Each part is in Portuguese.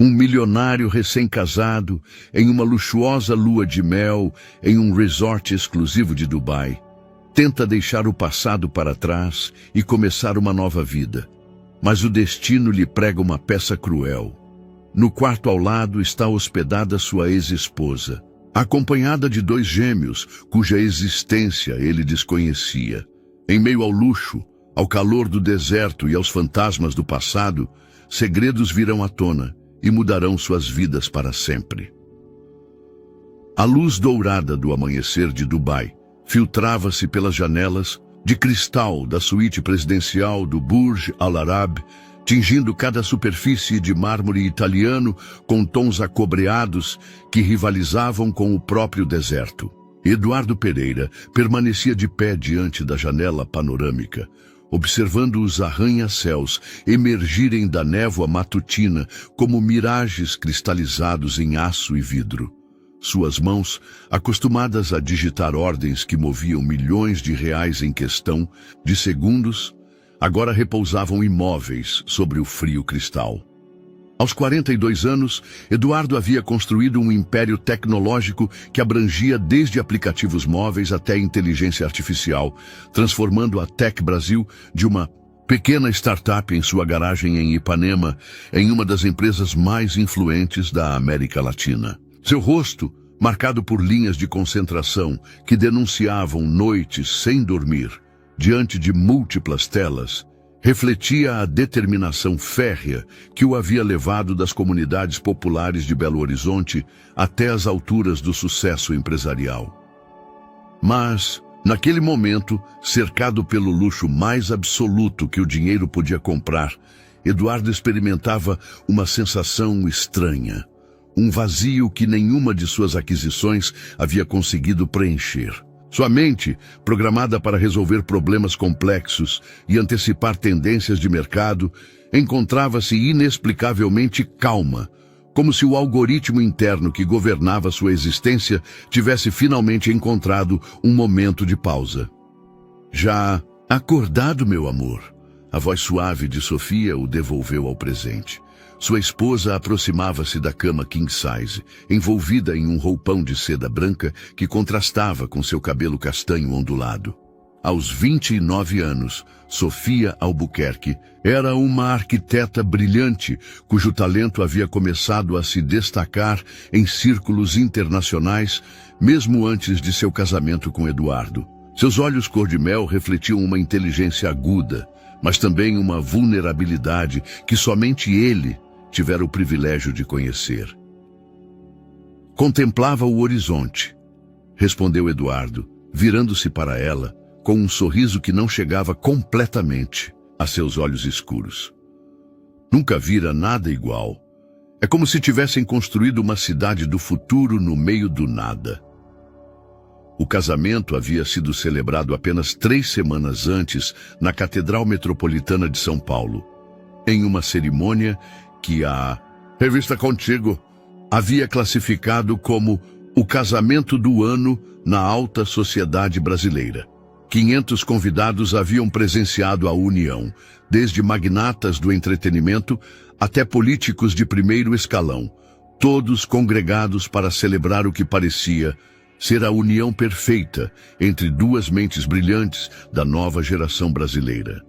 Um milionário recém-casado, em uma luxuosa lua de mel, em um resort exclusivo de Dubai, tenta deixar o passado para trás e começar uma nova vida. Mas o destino lhe prega uma peça cruel. No quarto ao lado está hospedada sua ex-esposa, acompanhada de 2 gêmeos, cuja existência ele desconhecia. Em meio ao luxo, ao calor do deserto e aos fantasmas do passado, segredos virão à tona e mudarão suas vidas para sempre. A luz dourada do amanhecer de Dubai filtrava-se pelas janelas de cristal da suíte presidencial do Burj Al Arab, tingindo cada superfície de mármore italiano com tons acobreados que rivalizavam com o próprio deserto. Eduardo Pereira permanecia de pé diante da janela panorâmica, observando os arranha-céus emergirem da névoa matutina como mirages cristalizados em aço e vidro. Suas mãos, acostumadas a digitar ordens que moviam milhões de reais em questão de segundos, agora repousavam imóveis sobre o frio cristal. Aos 42 anos, Eduardo havia construído um império tecnológico que abrangia desde aplicativos móveis até inteligência artificial, transformando a Tech Brasil de uma pequena startup em sua garagem em Ipanema em uma das empresas mais influentes da América Latina. Seu rosto, marcado por linhas de concentração que denunciavam noites sem dormir, diante de múltiplas telas, refletia a determinação férrea que o havia levado das comunidades populares de Belo Horizonte até as alturas do sucesso empresarial. Mas, naquele momento, cercado pelo luxo mais absoluto que o dinheiro podia comprar, Eduardo experimentava uma sensação estranha, um vazio que nenhuma de suas aquisições havia conseguido preencher. Sua mente, programada para resolver problemas complexos e antecipar tendências de mercado, encontrava-se inexplicavelmente calma, como se o algoritmo interno que governava sua existência tivesse finalmente encontrado um momento de pausa. Já acordado, meu amor, a voz suave de Sofia o devolveu ao presente. Sua esposa aproximava-se da cama king size, envolvida em um roupão de seda branca que contrastava com seu cabelo castanho ondulado. Aos 29 anos, Sofia Albuquerque era uma arquiteta brilhante, cujo talento havia começado a se destacar em círculos internacionais, mesmo antes de seu casamento com Eduardo. Seus olhos cor-de-mel refletiam uma inteligência aguda, mas também uma vulnerabilidade que somente ele tivera o privilégio de conhecer. Contemplava o horizonte, respondeu Eduardo, virando-se para ela, com um sorriso que não chegava completamente a seus olhos escuros. Nunca vira nada igual. É como se tivessem construído uma cidade do futuro no meio do nada. O casamento havia sido celebrado apenas 3 semanas antes na Catedral Metropolitana de São Paulo, em uma cerimônia que a revista Contigo havia classificado como o casamento do ano na alta sociedade brasileira. 500 convidados haviam presenciado a união, desde magnatas do entretenimento até políticos de primeiro escalão, todos congregados para celebrar o que parecia ser a união perfeita entre 2 mentes brilhantes da nova geração brasileira.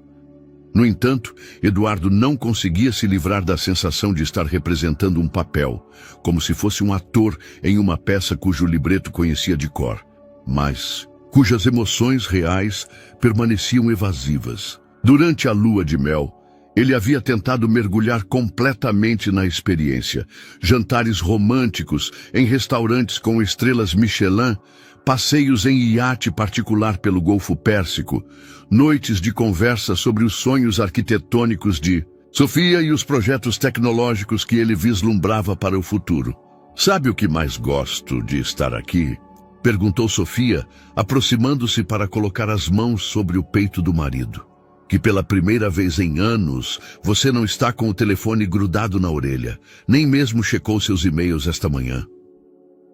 No entanto, Eduardo não conseguia se livrar da sensação de estar representando um papel, como se fosse um ator em uma peça cujo libreto conhecia de cor, mas cujas emoções reais permaneciam evasivas. Durante a lua de mel, ele havia tentado mergulhar completamente na experiência. Jantares românticos em restaurantes com estrelas Michelin, passeios em iate particular pelo Golfo Pérsico, noites de conversa sobre os sonhos arquitetônicos de Sofia e os projetos tecnológicos que ele vislumbrava para o futuro. "Sabe o que mais gosto de estar aqui?" perguntou Sofia, aproximando-se para colocar as mãos sobre o peito do marido. "Que pela primeira vez em anos, você não está com o telefone grudado na orelha, nem mesmo checou seus e-mails esta manhã."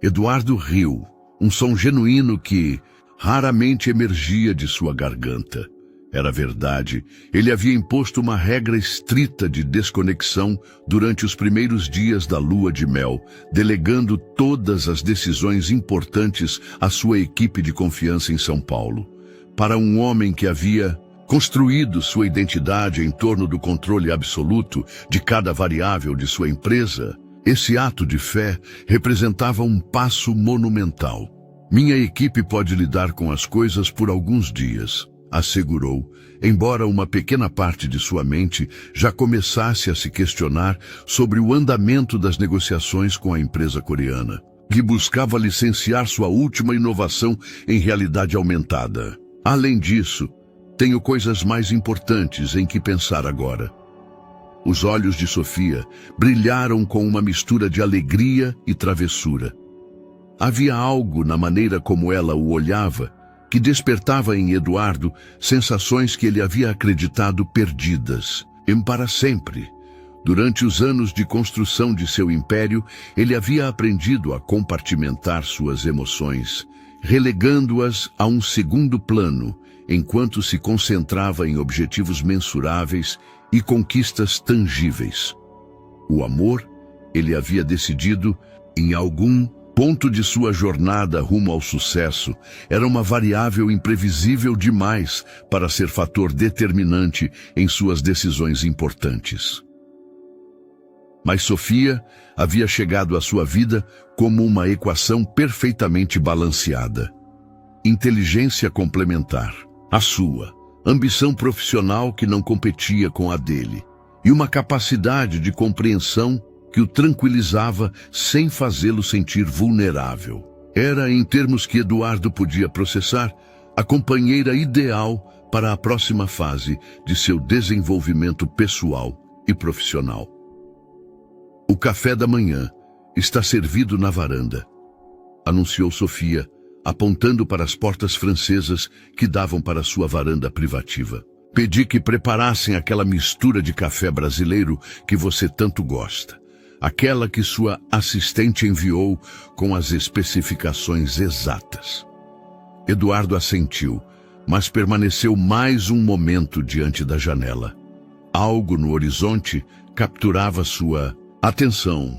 Eduardo riu, um som genuíno que raramente emergia de sua garganta. Era verdade. Ele havia imposto uma regra estrita de desconexão durante os primeiros dias da lua de mel, delegando todas as decisões importantes à sua equipe de confiança em São Paulo. Para um homem que havia construído sua identidade em torno do controle absoluto de cada variável de sua empresa, esse ato de fé representava um passo monumental. Minha equipe pode lidar com as coisas por alguns dias, assegurou, embora uma pequena parte de sua mente já começasse a se questionar sobre o andamento das negociações com a empresa coreana, que buscava licenciar sua última inovação em realidade aumentada. Além disso, tenho coisas mais importantes em que pensar agora. Os olhos de Sofia brilharam com uma mistura de alegria e travessura. Havia algo na maneira como ela o olhava que despertava em Eduardo sensações que ele havia acreditado perdidas, para sempre. Durante os anos de construção de seu império, ele havia aprendido a compartimentar suas emoções, relegando-as a um segundo plano, enquanto se concentrava em objetivos mensuráveis e conquistas tangíveis. O amor, ele havia decidido, em algum ponto de sua jornada rumo ao sucesso, era uma variável imprevisível demais para ser fator determinante em suas decisões importantes. Mas Sofia havia chegado à sua vida como uma equação perfeitamente balanceada. Inteligência complementar, a sua, ambição profissional que não competia com a dele, e uma capacidade de compreensão que o tranquilizava sem fazê-lo sentir vulnerável. Era, em termos que Eduardo podia processar, a companheira ideal para a próxima fase de seu desenvolvimento pessoal e profissional. O café da manhã está servido na varanda, anunciou Sofia, apontando para as portas francesas que davam para sua varanda privativa. Pedi que preparassem aquela mistura de café brasileiro que você tanto gosta. Aquela que sua assistente enviou com as especificações exatas. Eduardo assentiu, mas permaneceu mais um momento diante da janela. Algo no horizonte capturava sua atenção.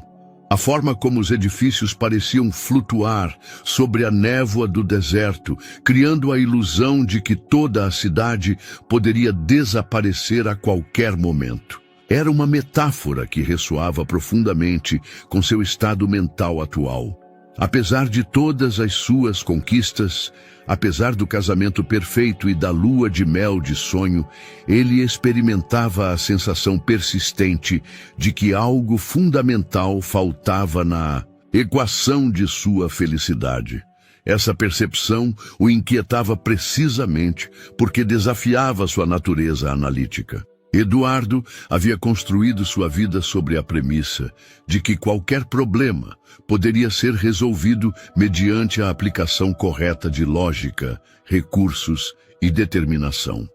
A forma como os edifícios pareciam flutuar sobre a névoa do deserto, criando a ilusão de que toda a cidade poderia desaparecer a qualquer momento. Era uma metáfora que ressoava profundamente com seu estado mental atual. Apesar de todas as suas conquistas, apesar do casamento perfeito e da lua de mel de sonho, ele experimentava a sensação persistente de que algo fundamental faltava na equação de sua felicidade. Essa percepção o inquietava precisamente porque desafiava sua natureza analítica. Eduardo havia construído sua vida sobre a premissa de que qualquer problema poderia ser resolvido mediante a aplicação correta de lógica, recursos e determinação.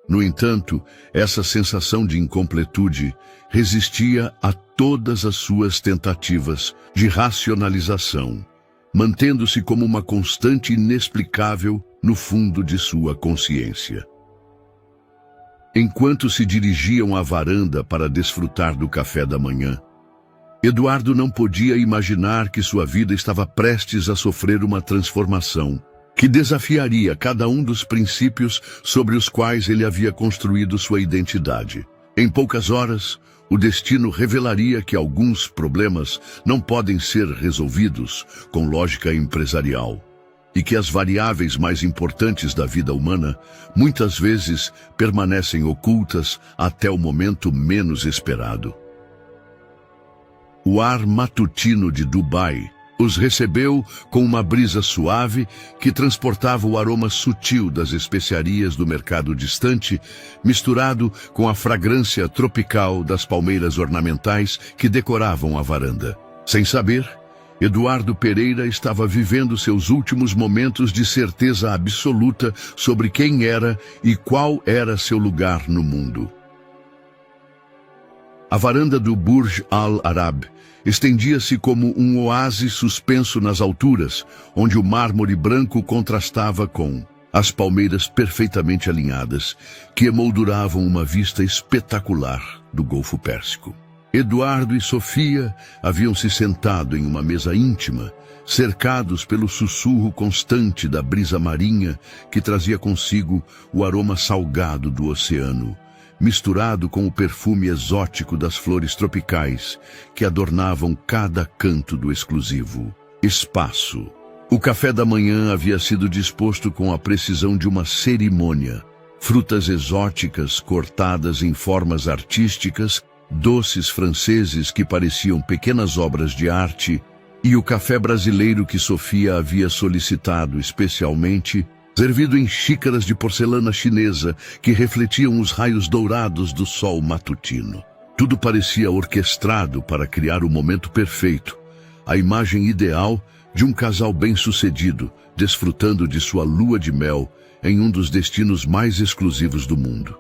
No entanto, essa sensação de incompletude resistia a todas as suas tentativas de racionalização, mantendo-se como uma constante inexplicável no fundo de sua consciência. Enquanto se dirigiam à varanda para desfrutar do café da manhã, Eduardo não podia imaginar que sua vida estava prestes a sofrer uma transformação que desafiaria cada um dos princípios sobre os quais ele havia construído sua identidade. Em poucas horas, o destino revelaria que alguns problemas não podem ser resolvidos com lógica empresarial, e que as variáveis mais importantes da vida humana muitas vezes permanecem ocultas até o momento menos esperado. O ar matutino de Dubai os recebeu com uma brisa suave que transportava o aroma sutil das especiarias do mercado distante, misturado com a fragrância tropical das palmeiras ornamentais que decoravam a varanda. Sem saber, Eduardo Pereira estava vivendo seus últimos momentos de certeza absoluta sobre quem era e qual era seu lugar no mundo. A varanda do Burj Al Arab estendia-se como um oásis suspenso nas alturas, onde o mármore branco contrastava com as palmeiras perfeitamente alinhadas, que emolduravam uma vista espetacular do Golfo Pérsico. Eduardo e Sofia haviam se sentado em uma mesa íntima, cercados pelo sussurro constante da brisa marinha que trazia consigo o aroma salgado do oceano, misturado com o perfume exótico das flores tropicais que adornavam cada canto do exclusivo espaço. O café da manhã havia sido disposto com a precisão de uma cerimônia. Frutas exóticas cortadas em formas artísticas, doces franceses que pareciam pequenas obras de arte, e o café brasileiro que Sofia havia solicitado especialmente, servido em xícaras de porcelana chinesa que refletiam os raios dourados do sol matutino. Tudo parecia orquestrado para criar o momento perfeito, a imagem ideal de um casal bem-sucedido, desfrutando de sua lua de mel em um dos destinos mais exclusivos do mundo.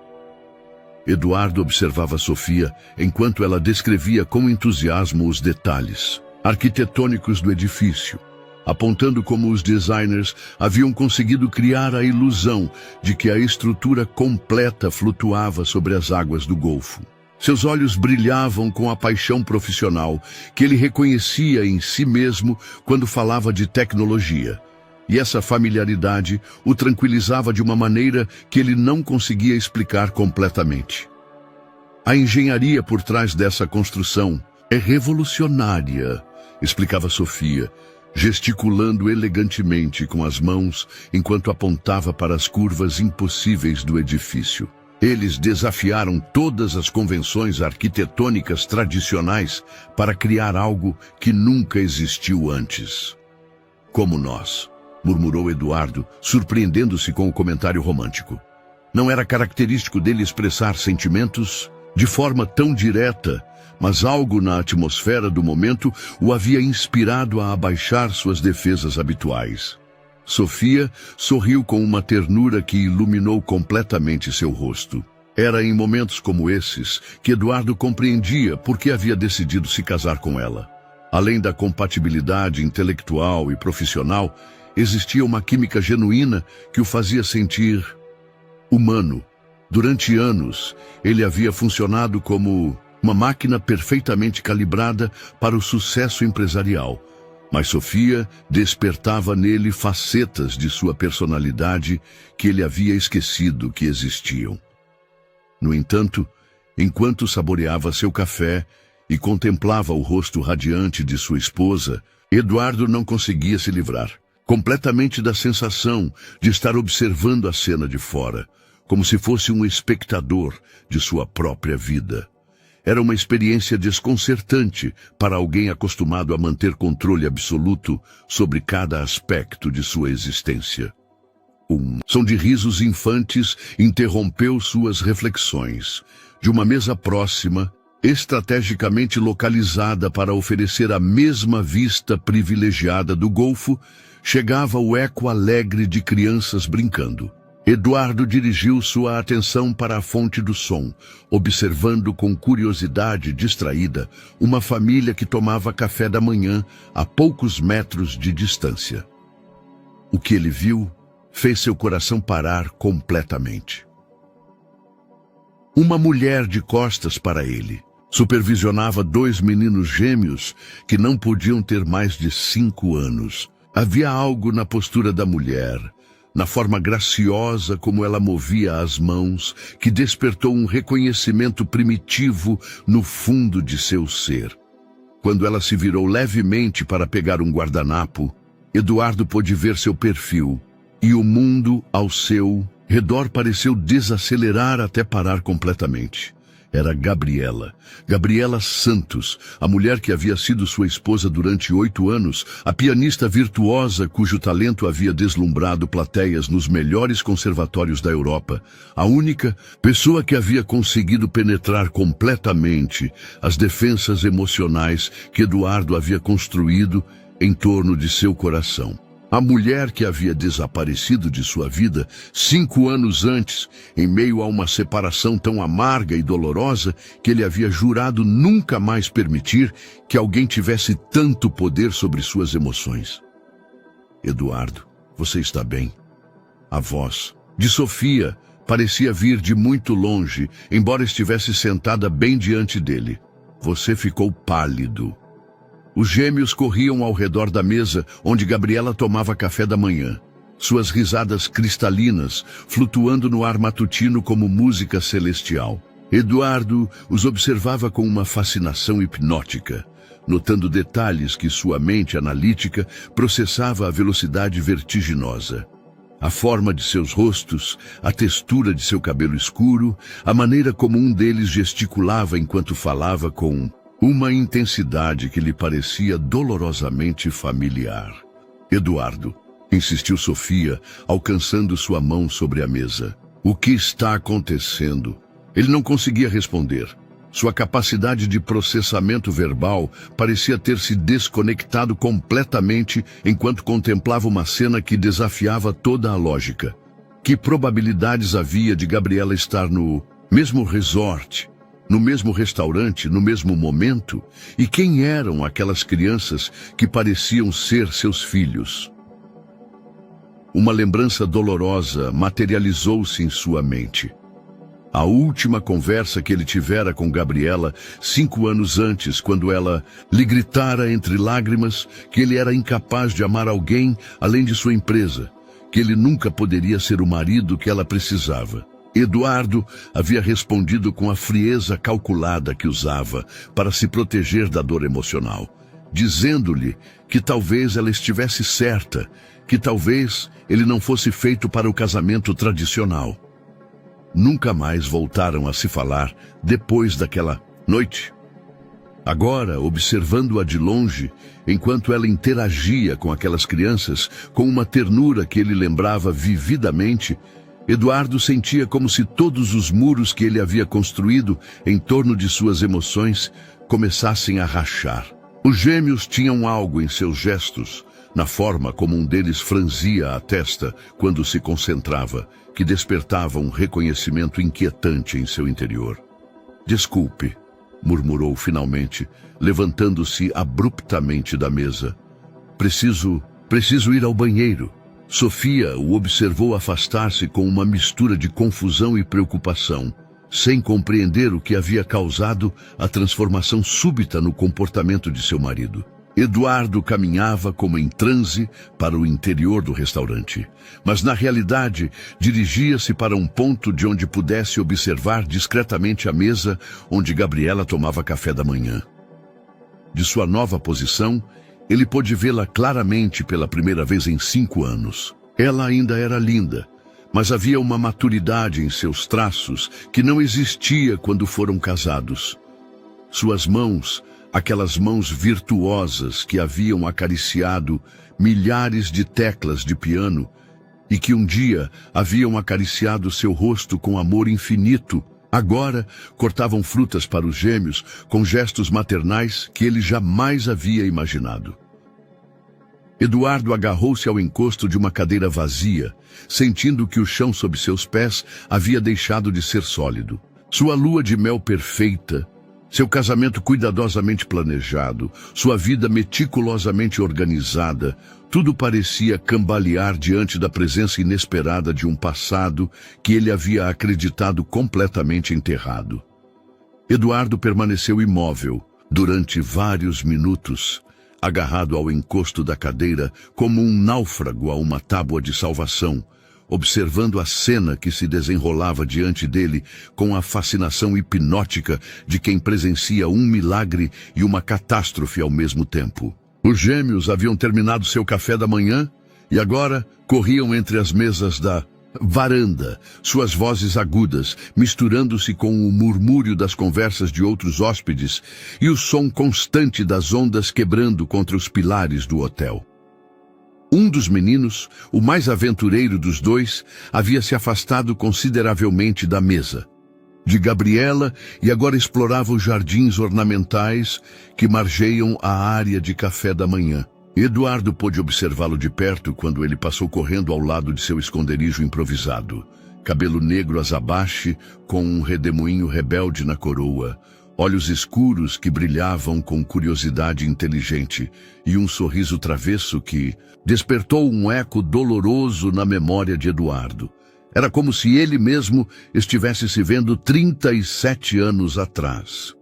Eduardo observava Sofia enquanto ela descrevia com entusiasmo os detalhes arquitetônicos do edifício, apontando como os designers haviam conseguido criar a ilusão de que a estrutura completa flutuava sobre as águas do Golfo. Seus olhos brilhavam com a paixão profissional que ele reconhecia em si mesmo quando falava de tecnologia. E essa familiaridade o tranquilizava de uma maneira que ele não conseguia explicar completamente. A engenharia por trás dessa construção é revolucionária, explicava Sofia, gesticulando elegantemente com as mãos enquanto apontava para as curvas impossíveis do edifício. Eles desafiaram todas as convenções arquitetônicas tradicionais para criar algo que nunca existiu antes. Como nós, murmurou Eduardo, surpreendendo-se com o comentário romântico. Não era característico dele expressar sentimentos de forma tão direta, mas algo na atmosfera do momento o havia inspirado a abaixar suas defesas habituais. Sofia sorriu com uma ternura que iluminou completamente seu rosto. Era em momentos como esses que Eduardo compreendia por que havia decidido se casar com ela. Além da compatibilidade intelectual e profissional, existia uma química genuína que o fazia sentir humano. Durante anos, ele havia funcionado como uma máquina perfeitamente calibrada para o sucesso empresarial. Mas Sofia despertava nele facetas de sua personalidade que ele havia esquecido que existiam. No entanto, enquanto saboreava seu café e contemplava o rosto radiante de sua esposa, Eduardo não conseguia se livrar completamente da sensação de estar observando a cena de fora, como se fosse um espectador de sua própria vida. Era uma experiência desconcertante para alguém acostumado a manter controle absoluto sobre cada aspecto de sua existência. Um som de risos infantes interrompeu suas reflexões. De uma mesa próxima, estrategicamente localizada para oferecer a mesma vista privilegiada do Golfo, chegava o eco alegre de crianças brincando. Eduardo dirigiu sua atenção para a fonte do som, observando com curiosidade distraída uma família que tomava café da manhã a poucos metros de distância. O que ele viu fez seu coração parar completamente. Uma mulher de costas para ele supervisionava 2 meninos gêmeos que não podiam ter mais de 5 anos. Havia algo na postura da mulher, na forma graciosa como ela movia as mãos, que despertou um reconhecimento primitivo no fundo de seu ser. Quando ela se virou levemente para pegar um guardanapo, Eduardo pôde ver seu perfil, e o mundo ao seu redor pareceu desacelerar até parar completamente. Era Gabriela Santos, a mulher que havia sido sua esposa durante 8 anos, a pianista virtuosa cujo talento havia deslumbrado plateias nos melhores conservatórios da Europa, a única pessoa que havia conseguido penetrar completamente as defensas emocionais que Eduardo havia construído em torno de seu coração. A mulher que havia desaparecido de sua vida 5 anos antes, em meio a uma separação tão amarga e dolorosa que ele havia jurado nunca mais permitir que alguém tivesse tanto poder sobre suas emoções. Eduardo, você está bem? A voz de Sofia parecia vir de muito longe, embora estivesse sentada bem diante dele. Você ficou pálido. Os gêmeos corriam ao redor da mesa onde Gabriela tomava café da manhã. Suas risadas cristalinas flutuando no ar matutino como música celestial. Eduardo os observava com uma fascinação hipnótica, notando detalhes que sua mente analítica processava a velocidade vertiginosa. A forma de seus rostos, a textura de seu cabelo escuro, a maneira como um deles gesticulava enquanto falava com uma intensidade que lhe parecia dolorosamente familiar. Eduardo, insistiu Sofia, alcançando sua mão sobre a mesa. O que está acontecendo? Ele não conseguia responder. Sua capacidade de processamento verbal parecia ter se desconectado completamente enquanto contemplava uma cena que desafiava toda a lógica. Que probabilidades havia de Gabriela estar no mesmo resort, no mesmo restaurante, no mesmo momento? E quem eram aquelas crianças que pareciam ser seus filhos? Uma lembrança dolorosa materializou-se em sua mente. A última conversa que ele tivera com Gabriela 5 anos antes, quando ela lhe gritara entre lágrimas que ele era incapaz de amar alguém além de sua empresa, que ele nunca poderia ser o marido que ela precisava. Eduardo havia respondido com a frieza calculada que usava para se proteger da dor emocional, dizendo-lhe que talvez ela estivesse certa, que talvez ele não fosse feito para o casamento tradicional. Nunca mais voltaram a se falar depois daquela noite. Agora, observando-a de longe, enquanto ela interagia com aquelas crianças, com uma ternura que ele lembrava vividamente, Eduardo sentia como se todos os muros que ele havia construído em torno de suas emoções começassem a rachar. Os gêmeos tinham algo em seus gestos, na forma como um deles franzia a testa quando se concentrava, que despertava um reconhecimento inquietante em seu interior. Desculpe, murmurou finalmente, levantando-se abruptamente da mesa. Preciso ir ao banheiro. Sofia o observou afastar-se com uma mistura de confusão e preocupação, sem compreender o que havia causado a transformação súbita no comportamento de seu marido. Eduardo caminhava como em transe para o interior do restaurante, mas na realidade dirigia-se para um ponto de onde pudesse observar discretamente a mesa onde Gabriela tomava café da manhã. De sua nova posição, ele pôde vê-la claramente pela primeira vez em 5 anos. Ela ainda era linda, mas havia uma maturidade em seus traços que não existia quando foram casados. Suas mãos, aquelas mãos virtuosas que haviam acariciado milhares de teclas de piano e que um dia haviam acariciado seu rosto com amor infinito, agora cortavam frutas para os gêmeos com gestos maternais que ele jamais havia imaginado. Eduardo agarrou-se ao encosto de uma cadeira vazia, sentindo que o chão sob seus pés havia deixado de ser sólido. Sua lua de mel perfeita, seu casamento cuidadosamente planejado, sua vida meticulosamente organizada, tudo parecia cambalear diante da presença inesperada de um passado que ele havia acreditado completamente enterrado. Eduardo permaneceu imóvel durante vários minutos, agarrado ao encosto da cadeira como um náufrago a uma tábua de salvação, observando a cena que se desenrolava diante dele com a fascinação hipnótica de quem presencia um milagre e uma catástrofe ao mesmo tempo. Os gêmeos haviam terminado seu café da manhã e agora corriam entre as mesas da varanda, suas vozes agudas, misturando-se com o murmúrio das conversas de outros hóspedes e o som constante das ondas quebrando contra os pilares do hotel. Um dos meninos, o mais aventureiro dos dois, havia se afastado consideravelmente da mesa de Gabriela e agora explorava os jardins ornamentais que margeiam a área de café da manhã. Eduardo pôde observá-lo de perto quando ele passou correndo ao lado de seu esconderijo improvisado, cabelo negro azabache com um redemoinho rebelde na coroa, olhos escuros que brilhavam com curiosidade inteligente e um sorriso travesso que despertou um eco doloroso na memória de Eduardo. Era como se ele mesmo estivesse se vendo 37 anos atrás.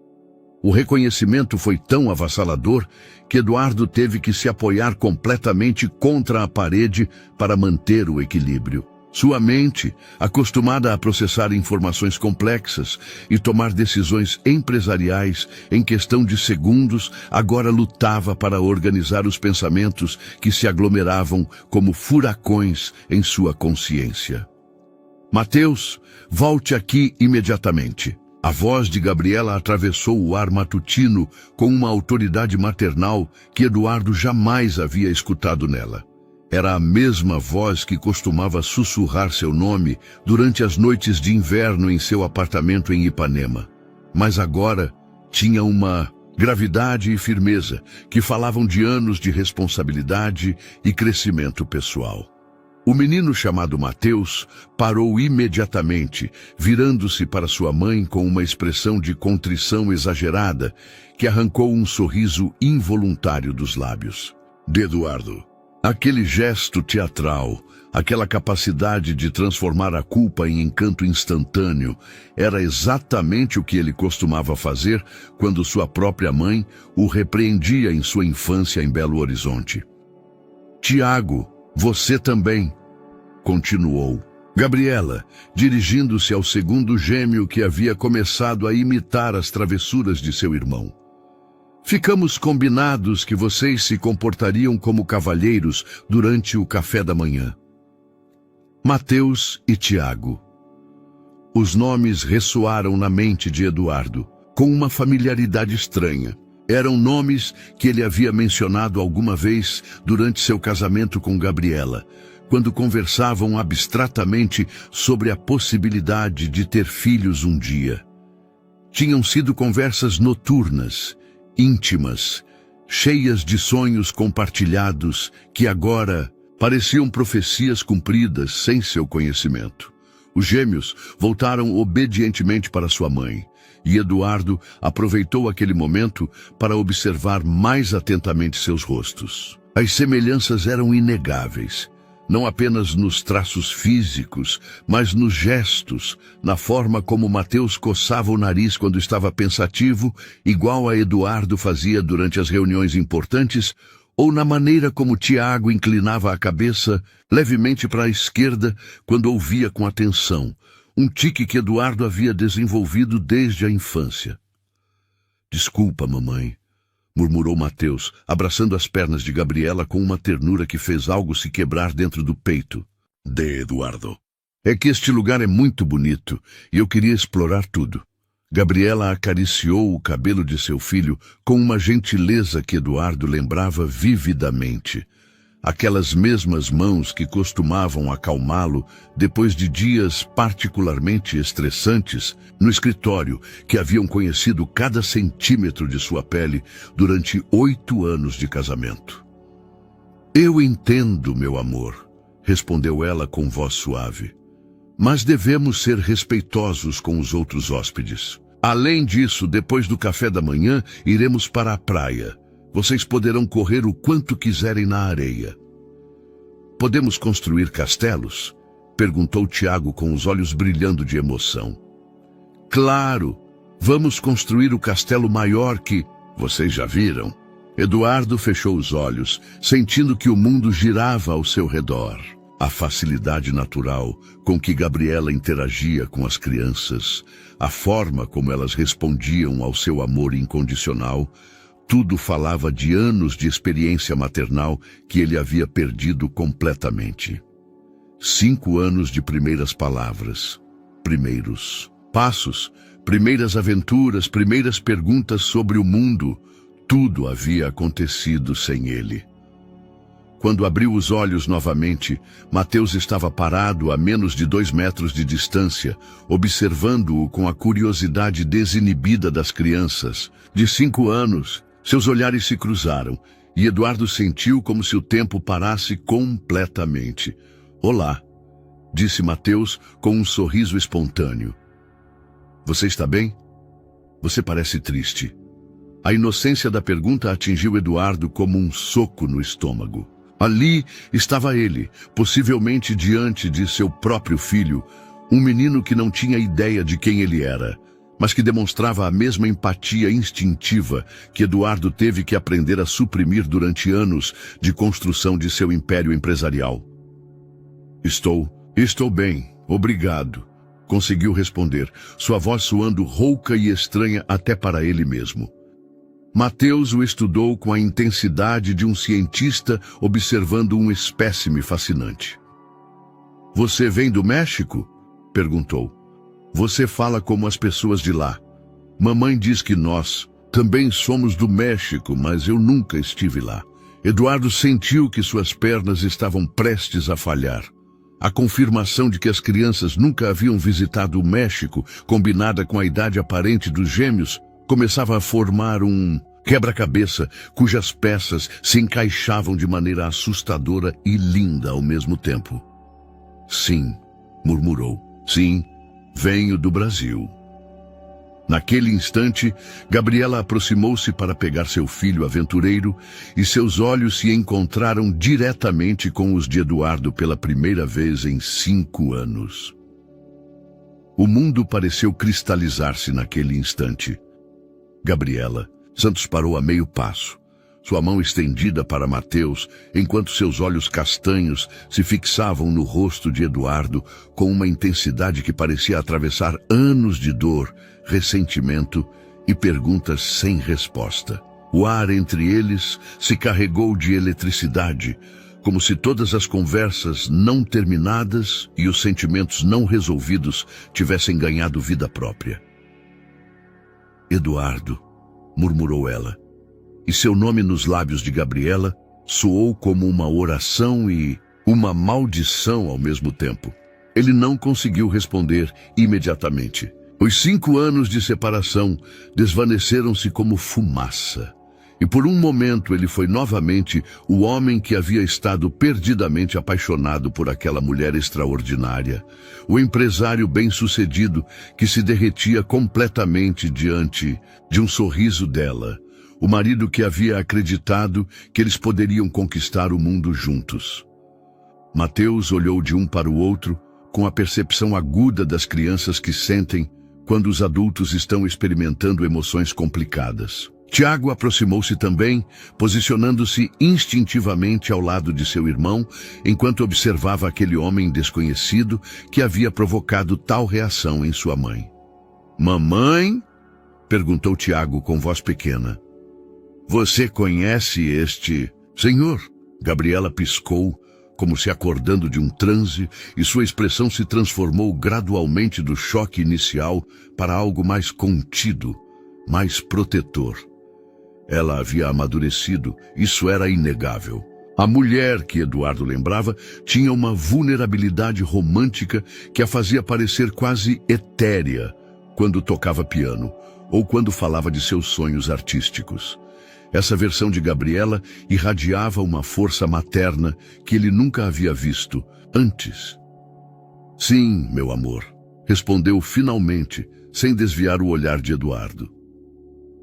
O reconhecimento foi tão avassalador que Eduardo teve que se apoiar completamente contra a parede para manter o equilíbrio. Sua mente, acostumada a processar informações complexas e tomar decisões empresariais em questão de segundos, agora lutava para organizar os pensamentos que se aglomeravam como furacões em sua consciência. Mateus, volte aqui imediatamente. A voz de Gabriela atravessou o ar matutino com uma autoridade maternal que Eduardo jamais havia escutado nela. Era a mesma voz que costumava sussurrar seu nome durante as noites de inverno em seu apartamento em Ipanema. Mas agora tinha uma gravidade e firmeza que falavam de anos de responsabilidade e crescimento pessoal. O menino chamado Mateus parou imediatamente, virando-se para sua mãe com uma expressão de contrição exagerada que arrancou um sorriso involuntário dos lábios. De Eduardo. Aquele gesto teatral, aquela capacidade de transformar a culpa em encanto instantâneo, era exatamente o que ele costumava fazer quando sua própria mãe o repreendia em sua infância em Belo Horizonte. Tiago, você também, continuou. Gabriela, dirigindo-se ao segundo gêmeo que havia começado a imitar as travessuras de seu irmão. Ficamos combinados que vocês se comportariam como cavalheiros durante o café da manhã. Mateus e Tiago. Os nomes ressoaram na mente de Eduardo, com uma familiaridade estranha. Eram nomes que ele havia mencionado alguma vez durante seu casamento com Gabriela, quando conversavam abstratamente sobre a possibilidade de ter filhos um dia. Tinham sido conversas noturnas, íntimas, cheias de sonhos compartilhados que agora pareciam profecias cumpridas sem seu conhecimento. Os gêmeos voltaram obedientemente para sua mãe, e Eduardo aproveitou aquele momento para observar mais atentamente seus rostos. As semelhanças eram inegáveis, não apenas nos traços físicos, mas nos gestos, na forma como Mateus coçava o nariz quando estava pensativo, igual a Eduardo fazia durante as reuniões importantes, ou na maneira como Tiago inclinava a cabeça levemente para a esquerda quando ouvia com atenção, um tique que Eduardo havia desenvolvido desde a infância. Desculpa, mamãe, murmurou Mateus, abraçando as pernas de Gabriela com uma ternura que fez algo se quebrar dentro do peito. De Eduardo. É que este lugar é muito bonito e eu queria explorar tudo. Gabriela acariciou o cabelo de seu filho com uma gentileza que Eduardo lembrava vividamente. Aquelas mesmas mãos que costumavam acalmá-lo depois de dias particularmente estressantes no escritório, que haviam conhecido cada centímetro de sua pele durante 8 anos de casamento. Eu entendo, meu amor, respondeu ela com voz suave. Mas devemos ser respeitosos com os outros hóspedes. Além disso, depois do café da manhã, iremos para a praia. Vocês poderão correr o quanto quiserem na areia. Podemos construir castelos? Perguntou Tiago com os olhos brilhando de emoção. Claro! Vamos construir o castelo maior que... Vocês já viram? Eduardo fechou os olhos, sentindo que o mundo girava ao seu redor. A facilidade natural com que Gabriela interagia com as crianças, a forma como elas respondiam ao seu amor incondicional, tudo falava de anos de experiência maternal que ele havia perdido completamente. 5 anos de primeiras palavras, primeiros passos, primeiras aventuras, primeiras perguntas sobre o mundo, tudo havia acontecido sem ele. Quando abriu os olhos novamente, Mateus estava parado a menos de 2 metros de distância, observando-o com a curiosidade desinibida das crianças. De 5 anos, seus olhares se cruzaram, e Eduardo sentiu como se o tempo parasse completamente. Olá, disse Mateus com um sorriso espontâneo. Você está bem? Você parece triste. A inocência da pergunta atingiu Eduardo como um soco no estômago. Ali estava ele, possivelmente diante de seu próprio filho, um menino que não tinha ideia de quem ele era, mas que demonstrava a mesma empatia instintiva que Eduardo teve que aprender a suprimir durante anos de construção de seu império empresarial. Estou bem, obrigado, conseguiu responder, sua voz soando rouca e estranha até para ele mesmo. Mateus o estudou com a intensidade de um cientista observando um espécime fascinante. Você vem do México? Perguntou. Você fala como as pessoas de lá. Mamãe diz que nós também somos do México, mas eu nunca estive lá. Eduardo sentiu que suas pernas estavam prestes a falhar. A confirmação de que as crianças nunca haviam visitado o México, combinada com a idade aparente dos gêmeos, começava a formar um quebra-cabeça cujas peças se encaixavam de maneira assustadora e linda ao mesmo tempo. Sim, murmurou. Sim, venho do Brasil. Naquele instante, Gabriela aproximou-se para pegar seu filho aventureiro e seus olhos se encontraram diretamente com os de Eduardo pela primeira vez em 5 anos. O mundo pareceu cristalizar-se naquele instante. Gabriela, Santos parou a meio passo, sua mão estendida para Mateus, enquanto seus olhos castanhos se fixavam no rosto de Eduardo com uma intensidade que parecia atravessar anos de dor, ressentimento e perguntas sem resposta. O ar entre eles se carregou de eletricidade, como se todas as conversas não terminadas e os sentimentos não resolvidos tivessem ganhado vida própria. Eduardo, murmurou ela, e seu nome nos lábios de Gabriela soou como uma oração e uma maldição ao mesmo tempo. Ele não conseguiu responder imediatamente. Os 5 anos de separação desvaneceram-se como fumaça. E por um momento ele foi novamente o homem que havia estado perdidamente apaixonado por aquela mulher extraordinária, o empresário bem-sucedido que se derretia completamente diante de um sorriso dela, o marido que havia acreditado que eles poderiam conquistar o mundo juntos. Mateus olhou de um para o outro com a percepção aguda das crianças que sentem quando os adultos estão experimentando emoções complicadas. Tiago aproximou-se também, posicionando-se instintivamente ao lado de seu irmão, enquanto observava aquele homem desconhecido que havia provocado tal reação em sua mãe. Mamãe? Perguntou Tiago com voz pequena. Você conhece este senhor? Gabriela piscou, como se acordando de um transe, e sua expressão se transformou gradualmente do choque inicial para algo mais contido, mais protetor. Ela havia amadurecido, isso era inegável. A mulher que Eduardo lembrava tinha uma vulnerabilidade romântica que a fazia parecer quase etérea quando tocava piano ou quando falava de seus sonhos artísticos. Essa versão de Gabriela irradiava uma força materna que ele nunca havia visto antes. Sim, meu amor, respondeu finalmente, sem desviar o olhar de Eduardo.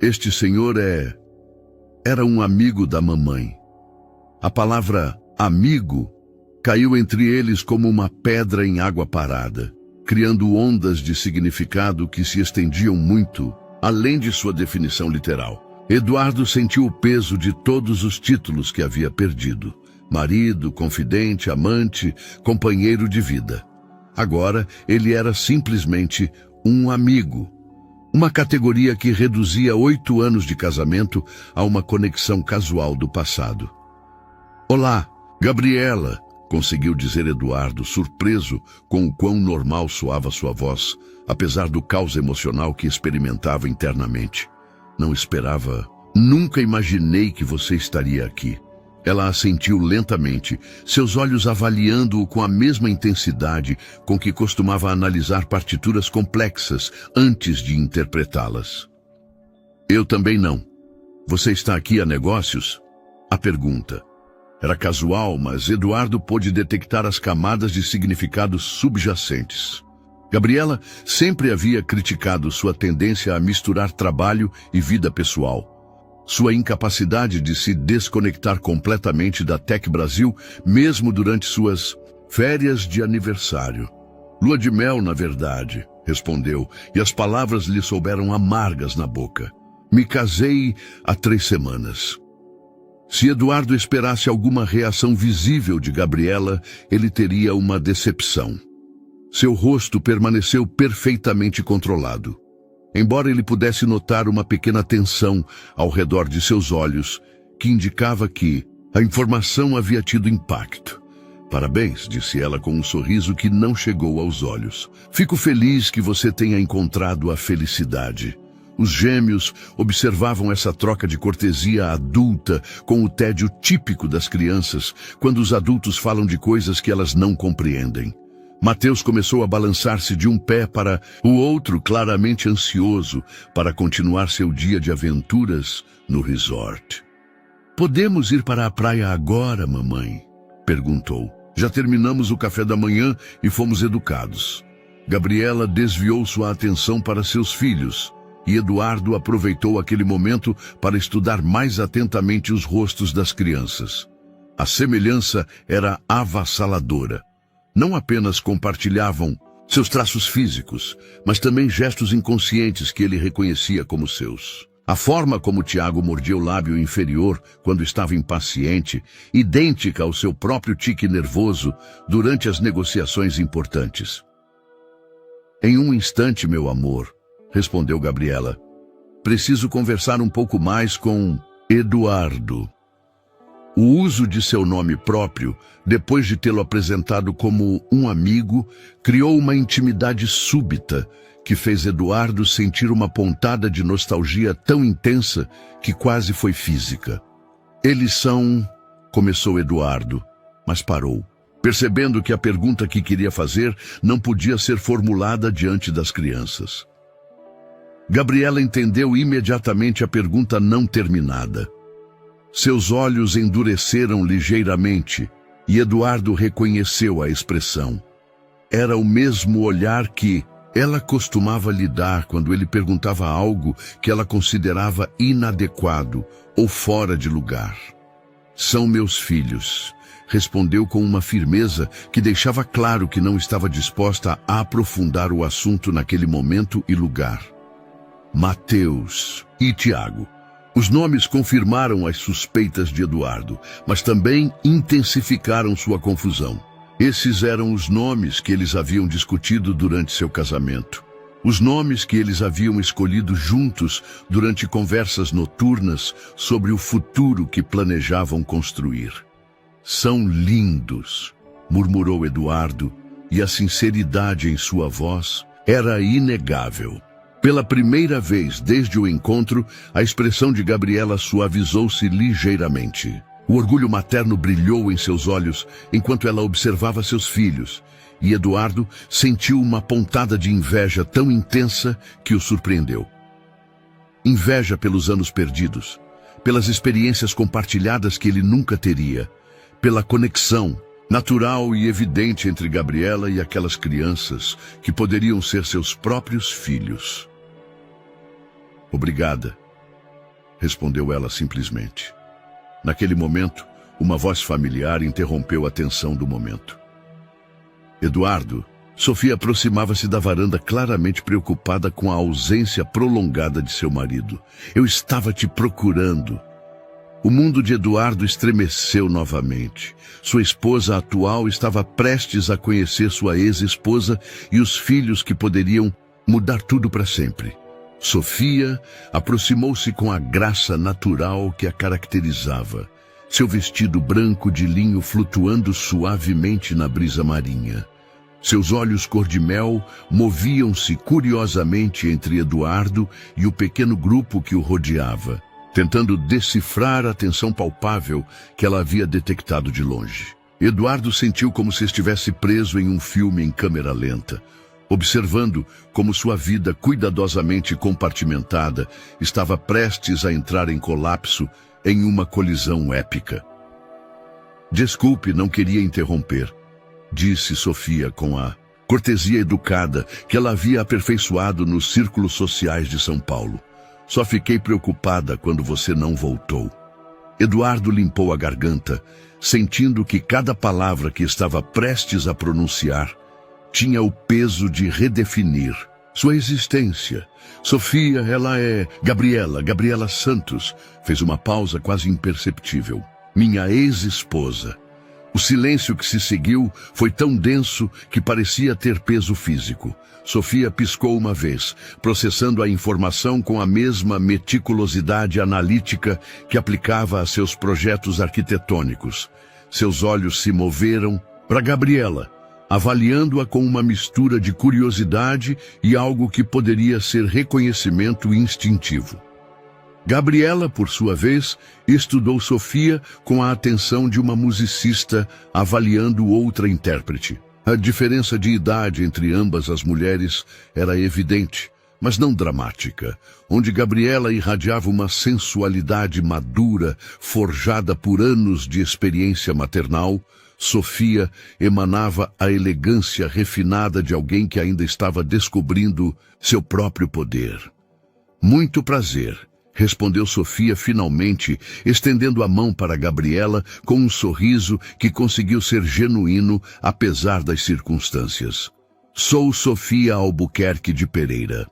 Este senhor era um amigo da mamãe. A palavra amigo caiu entre eles como uma pedra em água parada, criando ondas de significado que se estendiam muito além de sua definição literal. Eduardo sentiu o peso de todos os títulos que havia perdido: marido, confidente, amante, companheiro de vida. Agora ele era simplesmente um amigo. Uma categoria que reduzia 8 anos de casamento a uma conexão casual do passado. Olá, Gabriela, conseguiu dizer Eduardo, surpreso com o quão normal soava sua voz, apesar do caos emocional que experimentava internamente. Não esperava, nunca imaginei que você estaria aqui. Ela assentiu lentamente, seus olhos avaliando-o com a mesma intensidade com que costumava analisar partituras complexas antes de interpretá-las. Eu também não. Você está aqui a negócios? A pergunta era casual, mas Eduardo pôde detectar as camadas de significados subjacentes. Gabriela sempre havia criticado sua tendência a misturar trabalho e vida pessoal. Sua incapacidade de se desconectar completamente da Tech Brasil, mesmo durante suas férias de aniversário. Lua de mel, na verdade, respondeu, e as palavras lhe souberam amargas na boca. Me casei há 3 semanas. Se Eduardo esperasse alguma reação visível de Gabriela, ele teria uma decepção. Seu rosto permaneceu perfeitamente controlado. Embora ele pudesse notar uma pequena tensão ao redor de seus olhos, que indicava que a informação havia tido impacto. Parabéns, disse ela com um sorriso que não chegou aos olhos. Fico feliz que você tenha encontrado a felicidade. Os gêmeos observavam essa troca de cortesia adulta com o tédio típico das crianças, quando os adultos falam de coisas que elas não compreendem. Mateus começou a balançar-se de um pé para o outro, claramente ansioso para continuar seu dia de aventuras no resort. Podemos ir para a praia agora, mamãe? Perguntou. Já terminamos o café da manhã e fomos educados. Gabriela desviou sua atenção para seus filhos, e Eduardo aproveitou aquele momento para estudar mais atentamente os rostos das crianças. A semelhança era avassaladora. Não apenas compartilhavam seus traços físicos, mas também gestos inconscientes que ele reconhecia como seus. A forma como Tiago mordia o lábio inferior quando estava impaciente, idêntica ao seu próprio tique nervoso durante as negociações importantes. Em um instante, meu amor, respondeu Gabriela. Preciso conversar um pouco mais com Eduardo. O uso de seu nome próprio, depois de tê-lo apresentado como um amigo, criou uma intimidade súbita que fez Eduardo sentir uma pontada de nostalgia tão intensa que quase foi física. Eles são... começou Eduardo, mas parou, percebendo que a pergunta que queria fazer não podia ser formulada diante das crianças. Gabriela entendeu imediatamente a pergunta não terminada. Seus olhos endureceram ligeiramente e Eduardo reconheceu a expressão. Era o mesmo olhar que ela costumava lhe dar quando ele perguntava algo que ela considerava inadequado ou fora de lugar. São meus filhos, respondeu com uma firmeza que deixava claro que não estava disposta a aprofundar o assunto naquele momento e lugar. Mateus e Tiago. Os nomes confirmaram as suspeitas de Eduardo, mas também intensificaram sua confusão. Esses eram os nomes que eles haviam discutido durante seu casamento. Os nomes que eles haviam escolhido juntos durante conversas noturnas sobre o futuro que planejavam construir. São lindos, murmurou Eduardo, e a sinceridade em sua voz era inegável. Pela primeira vez desde o encontro, a expressão de Gabriela suavizou-se ligeiramente. O orgulho materno brilhou em seus olhos enquanto ela observava seus filhos, e Eduardo sentiu uma pontada de inveja tão intensa que o surpreendeu. Inveja pelos anos perdidos, pelas experiências compartilhadas que ele nunca teria, pela conexão natural e evidente entre Gabriela e aquelas crianças que poderiam ser seus próprios filhos. Obrigada, respondeu ela simplesmente. Naquele momento, uma voz familiar interrompeu a tensão do momento. Eduardo, Sofia aproximava-se da varanda claramente preocupada com a ausência prolongada de seu marido. Eu estava te procurando. O mundo de Eduardo estremeceu novamente. Sua esposa atual estava prestes a conhecer sua ex-esposa e os filhos que poderiam mudar tudo para sempre. Sofia aproximou-se com a graça natural que a caracterizava, seu vestido branco de linho flutuando suavemente na brisa marinha. Seus olhos cor-de-mel moviam-se curiosamente entre Eduardo e o pequeno grupo que o rodeava, tentando decifrar a tensão palpável que ela havia detectado de longe. Eduardo sentiu como se estivesse preso em um filme em câmera lenta, observando como sua vida cuidadosamente compartimentada estava prestes a entrar em colapso em uma colisão épica. Desculpe, não queria interromper, disse Sofia com a Cortesia educada que ela havia aperfeiçoado nos círculos sociais de São Paulo. Só fiquei preocupada quando você não voltou. Eduardo limpou a garganta, sentindo que cada palavra que estava prestes a pronunciar tinha o peso de redefinir sua existência. Sofia, ela é Gabriela Santos. Fez uma pausa quase imperceptível. Minha ex-esposa. O silêncio que se seguiu foi tão denso que parecia ter peso físico. Sofia piscou uma vez, processando a informação com a mesma meticulosidade analítica que aplicava a seus projetos arquitetônicos. Seus olhos se moveram para Gabriela, avaliando-a com uma mistura de curiosidade e algo que poderia ser reconhecimento instintivo. Gabriela, por sua vez, estudou Sofia com a atenção de uma musicista avaliando outra intérprete. A diferença de idade entre ambas as mulheres era evidente, mas não dramática, onde Gabriela irradiava uma sensualidade madura, forjada por anos de experiência maternal. Sofia emanava a elegância refinada de alguém que ainda estava descobrindo seu próprio poder. Muito prazer, respondeu Sofia finalmente, estendendo a mão para Gabriela com um sorriso que conseguiu ser genuíno apesar das circunstâncias. Sou Sofia Albuquerque de Pereira.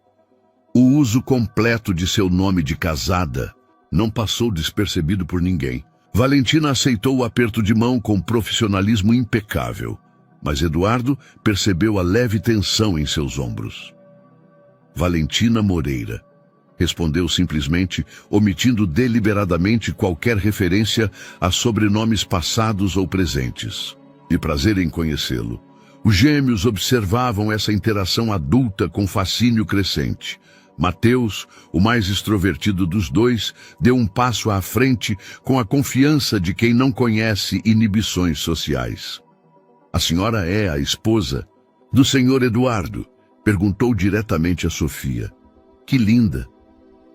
O uso completo de seu nome de casada não passou despercebido por ninguém. Valentina aceitou o aperto de mão com profissionalismo impecável, mas Eduardo percebeu a leve tensão em seus ombros. Valentina Moreira, respondeu simplesmente, omitindo deliberadamente qualquer referência a sobrenomes passados ou presentes. De prazer em conhecê-lo. Os gêmeos observavam essa interação adulta com fascínio crescente. Mateus, o mais extrovertido dos dois, deu um passo à frente com a confiança de quem não conhece inibições sociais. A senhora é a esposa do senhor Eduardo? Perguntou diretamente a Sofia. Que linda!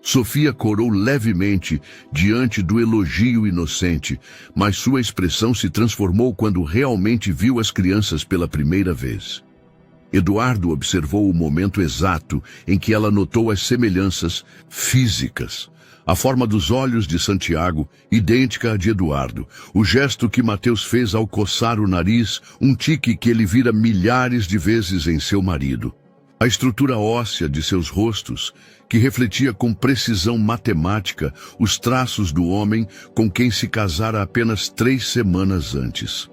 Sofia corou levemente diante do elogio inocente, mas sua expressão se transformou quando realmente viu as crianças pela primeira vez. Eduardo observou o momento exato em que ela notou as semelhanças físicas. A forma dos olhos de Santiago, idêntica à de Eduardo. O gesto que Mateus fez ao coçar o nariz, um tique que ele vira milhares de vezes em seu marido. A estrutura óssea de seus rostos, que refletia com precisão matemática os traços do homem com quem se casara apenas 3 semanas antes.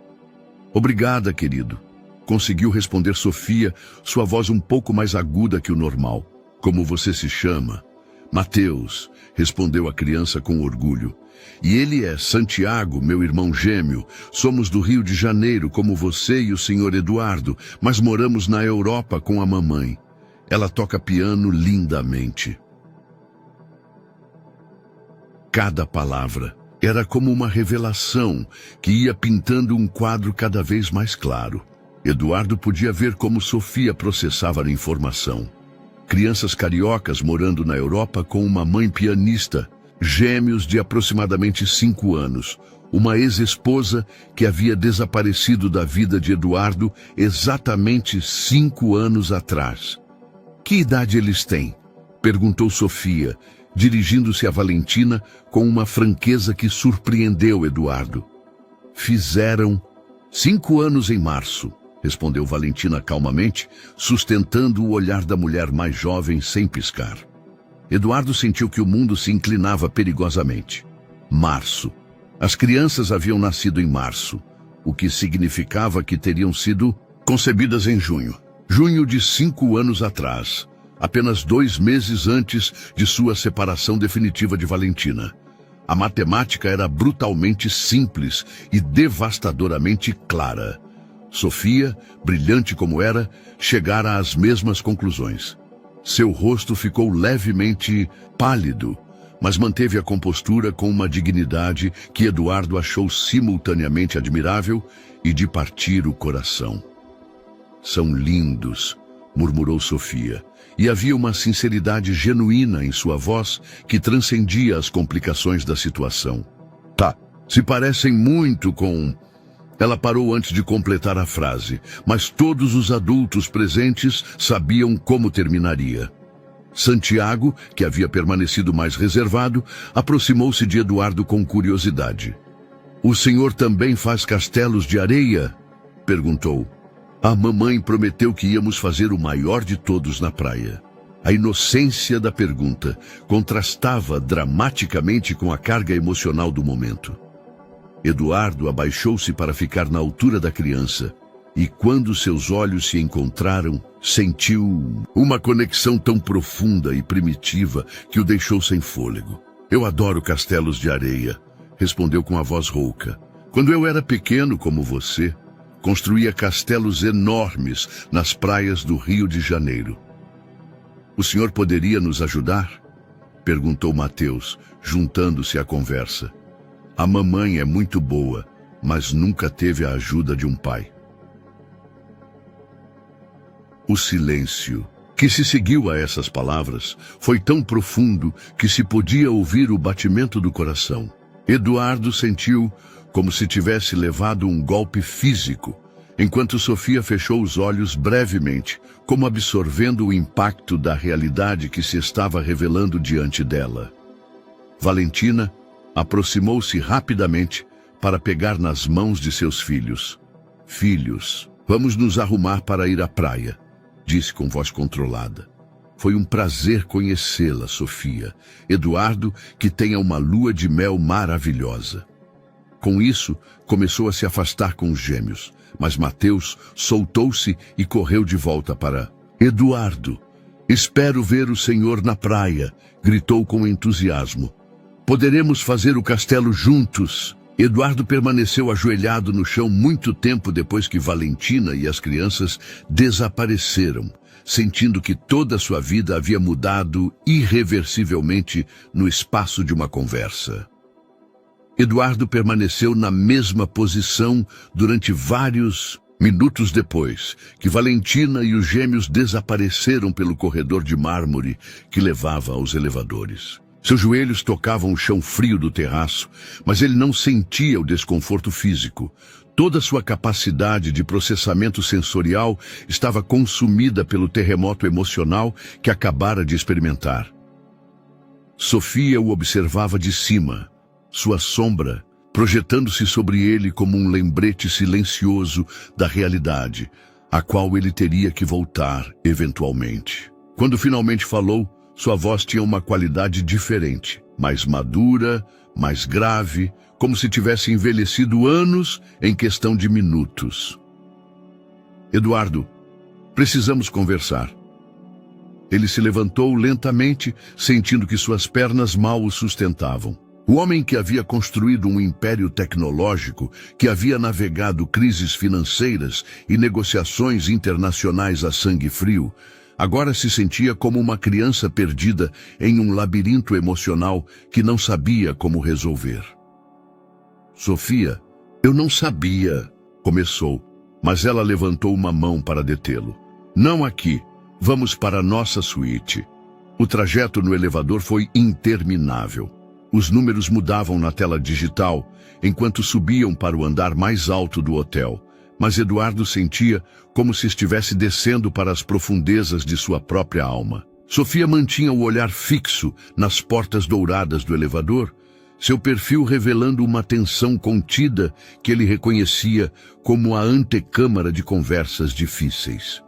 Obrigada, querido. Conseguiu responder Sofia, sua voz um pouco mais aguda que o normal. Como você se chama? Mateus, respondeu a criança com orgulho. E ele é Santiago, meu irmão gêmeo. Somos do Rio de Janeiro, como você e o senhor Eduardo, mas moramos na Europa com a mamãe. Ela toca piano lindamente. Cada palavra era como uma revelação que ia pintando um quadro cada vez mais claro. Eduardo podia ver como Sofia processava a informação. Crianças cariocas morando na Europa com uma mãe pianista, gêmeos de aproximadamente 5 anos, uma ex-esposa que havia desaparecido da vida de Eduardo exatamente 5 anos atrás. Que idade eles têm? Perguntou Sofia, dirigindo-se a Valentina com uma franqueza que surpreendeu Eduardo. Fizeram 5 anos em março, respondeu Valentina calmamente, sustentando o olhar da mulher mais jovem sem piscar. Eduardo sentiu que o mundo se inclinava perigosamente. Março. As crianças haviam nascido em março, o que significava que teriam sido concebidas em junho. Junho de 5 anos atrás, apenas 2 meses antes de sua separação definitiva de Valentina. A matemática era brutalmente simples e devastadoramente clara. Sofia, brilhante como era, chegara às mesmas conclusões. Seu rosto ficou levemente pálido, mas manteve a compostura com uma dignidade que Eduardo achou simultaneamente admirável e de partir o coração. São lindos, murmurou Sofia, e havia uma sinceridade genuína em sua voz que transcendia as complicações da situação. Tá, se parecem muito com... Ela parou antes de completar a frase, mas todos os adultos presentes sabiam como terminaria. Santiago, que havia permanecido mais reservado, aproximou-se de Eduardo com curiosidade. "O senhor também faz castelos de areia?" perguntou. "A mamãe prometeu que íamos fazer o maior de todos na praia." A inocência da pergunta contrastava dramaticamente com a carga emocional do momento. Eduardo abaixou-se para ficar na altura da criança, e quando seus olhos se encontraram, sentiu uma conexão tão profunda e primitiva que o deixou sem fôlego. "Eu adoro castelos de areia", respondeu com a voz rouca. "Quando eu era pequeno como você, construía castelos enormes nas praias do Rio de Janeiro." "O senhor poderia nos ajudar?" perguntou Mateus, juntando-se à conversa. "A mamãe é muito boa, mas nunca teve a ajuda de um pai." O silêncio que se seguiu a essas palavras foi tão profundo que se podia ouvir o batimento do coração. Eduardo sentiu como se tivesse levado um golpe físico, enquanto Sofia fechou os olhos brevemente, como absorvendo o impacto da realidade que se estava revelando diante dela. Valentina aproximou-se rapidamente para pegar nas mãos de seus filhos. "Filhos, vamos nos arrumar para ir à praia", disse com voz controlada. "Foi um prazer conhecê-la, Sofia. Eduardo, que tenha uma lua de mel maravilhosa." Com isso, começou a se afastar com os gêmeos, mas Mateus soltou-se e correu de volta para Eduardo. "Espero ver o senhor na praia", gritou com entusiasmo. "Poderemos fazer o castelo juntos." Eduardo permaneceu ajoelhado no chão muito tempo depois que Valentina e as crianças desapareceram, sentindo que toda a sua vida havia mudado irreversivelmente no espaço de uma conversa. Eduardo permaneceu na mesma posição durante vários minutos depois que Valentina e os gêmeos desapareceram pelo corredor de mármore que levava aos elevadores. Seus joelhos tocavam o chão frio do terraço, mas ele não sentia o desconforto físico. Toda sua capacidade de processamento sensorial estava consumida pelo terremoto emocional que acabara de experimentar. Sofia o observava de cima, sua sombra projetando-se sobre ele como um lembrete silencioso da realidade, a qual ele teria que voltar eventualmente. Quando finalmente falou, sua voz tinha uma qualidade diferente, mais madura, mais grave, como se tivesse envelhecido anos em questão de minutos. "Eduardo, precisamos conversar." Ele se levantou lentamente, sentindo que suas pernas mal o sustentavam. O homem que havia construído um império tecnológico, que havia navegado crises financeiras e negociações internacionais a sangue frio, agora se sentia como uma criança perdida em um labirinto emocional que não sabia como resolver. "Sofia, eu não sabia", começou, mas ela levantou uma mão para detê-lo. "Não aqui, vamos para a nossa suíte." O trajeto no elevador foi interminável. Os números mudavam na tela digital enquanto subiam para o andar mais alto do hotel, mas Eduardo sentia como se estivesse descendo para as profundezas de sua própria alma. Sofia mantinha o olhar fixo nas portas douradas do elevador, seu perfil revelando uma tensão contida que ele reconhecia como a antecâmara de conversas difíceis.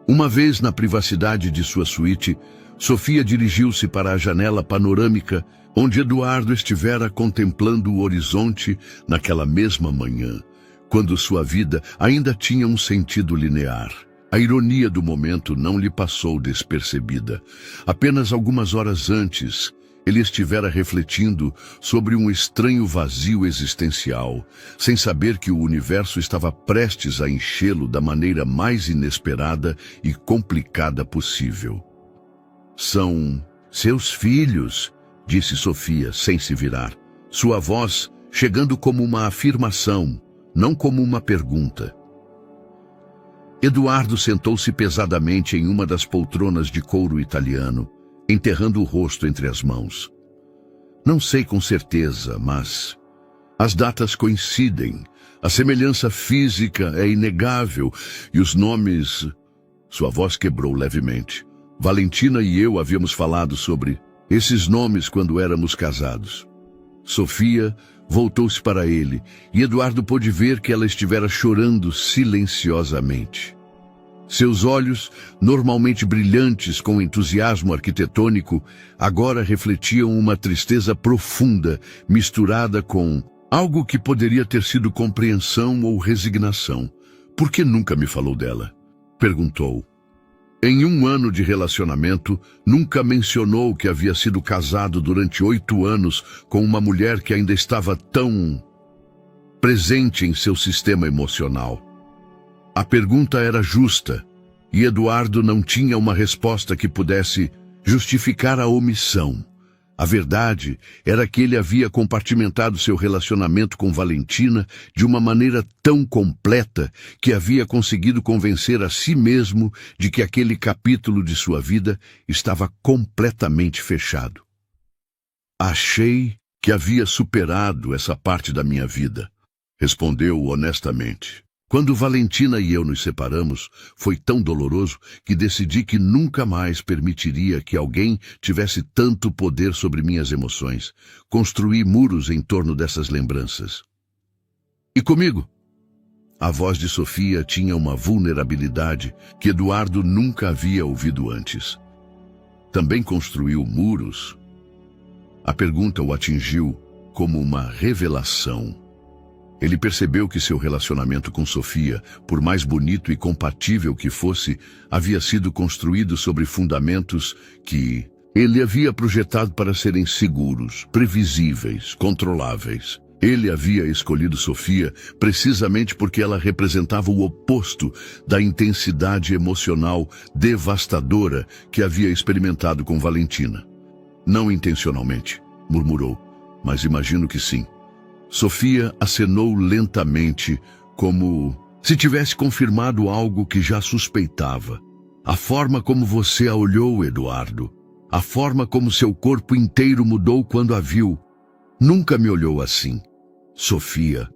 Uma vez na privacidade de sua suíte, Sofia dirigiu-se para a janela panorâmica onde Eduardo estivera contemplando o horizonte naquela mesma manhã, quando sua vida ainda tinha um sentido linear. A ironia do momento não lhe passou despercebida. Apenas algumas horas antes, ele estivera refletindo sobre um estranho vazio existencial, sem saber que o universo estava prestes a enchê-lo da maneira mais inesperada e complicada possível. "São seus filhos", disse Sofia, sem se virar. Sua voz chegando como uma afirmação, não como uma pergunta. Eduardo sentou-se pesadamente em uma das poltronas de couro italiano, enterrando o rosto entre as mãos. "Não sei com certeza, mas As datas coincidem, a semelhança física é inegável e os nomes... Sua voz quebrou levemente. Valentina e eu havíamos falado sobre esses nomes quando éramos casados. Sofia voltou-se para ele e Eduardo pôde ver que ela estivera chorando silenciosamente. Seus olhos, normalmente brilhantes com entusiasmo arquitetônico, agora refletiam uma tristeza profunda, misturada com algo que poderia ter sido compreensão ou resignação. Por que nunca me falou dela? Perguntou. Em 1 ano de relacionamento, nunca mencionou que havia sido casado durante 8 anos com uma mulher que ainda estava tão presente em seu sistema emocional. A pergunta era justa, e Eduardo não tinha uma resposta que pudesse justificar a omissão. A verdade era que ele havia compartimentado seu relacionamento com Valentina de uma maneira tão completa que havia conseguido convencer a si mesmo de que aquele capítulo de sua vida estava completamente fechado. Achei que havia superado essa parte da minha vida, respondeu honestamente. Quando Valentina e eu nos separamos, foi tão doloroso que decidi que nunca mais permitiria que alguém tivesse tanto poder sobre minhas emoções. Construí muros em torno dessas lembranças. E comigo? A voz de Sofia tinha uma vulnerabilidade que Eduardo nunca havia ouvido antes. Também construiu muros? A pergunta o atingiu como uma revelação. Ele percebeu que seu relacionamento com Sofia, por mais bonito e compatível que fosse, havia sido construído sobre fundamentos que ele havia projetado para serem seguros, previsíveis, controláveis. Ele havia escolhido Sofia precisamente porque ela representava o oposto da intensidade emocional devastadora que havia experimentado com Valentina. Não intencionalmente, murmurou, mas imagino que sim. Sofia acenou lentamente, como se tivesse confirmado algo que já suspeitava. A forma como você a olhou, Eduardo, a forma como seu corpo inteiro mudou quando a viu, nunca me olhou assim. Sofia,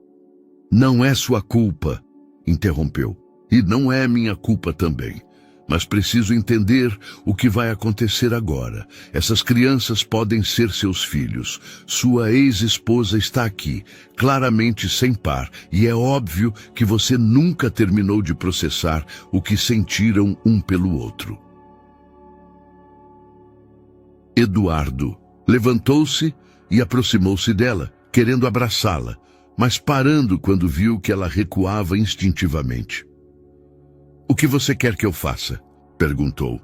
não é sua culpa, interrompeu, e não é minha culpa também. Mas preciso entender o que vai acontecer agora. Essas crianças podem ser seus filhos. Sua ex-esposa está aqui, claramente sem par, e é óbvio que você nunca terminou de processar o que sentiram um pelo outro. Eduardo levantou-se e aproximou-se dela, querendo abraçá-la, mas parando quando viu que ela recuava instintivamente. O que você quer que eu faça? Perguntou.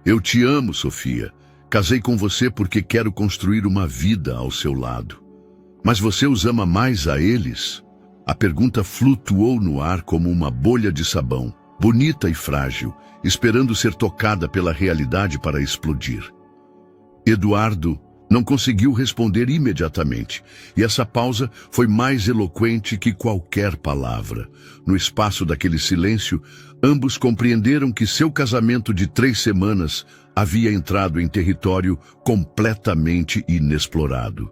Eu te amo, Sofia. Casei com você porque quero construir uma vida ao seu lado. Mas você os ama mais a eles? A pergunta flutuou no ar como uma bolha de sabão, bonita e frágil, esperando ser tocada pela realidade para explodir. Eduardo não conseguiu responder imediatamente, e essa pausa foi mais eloquente que qualquer palavra. No espaço daquele silêncio, ambos compreenderam que seu casamento de 3 semanas havia entrado em território completamente inexplorado.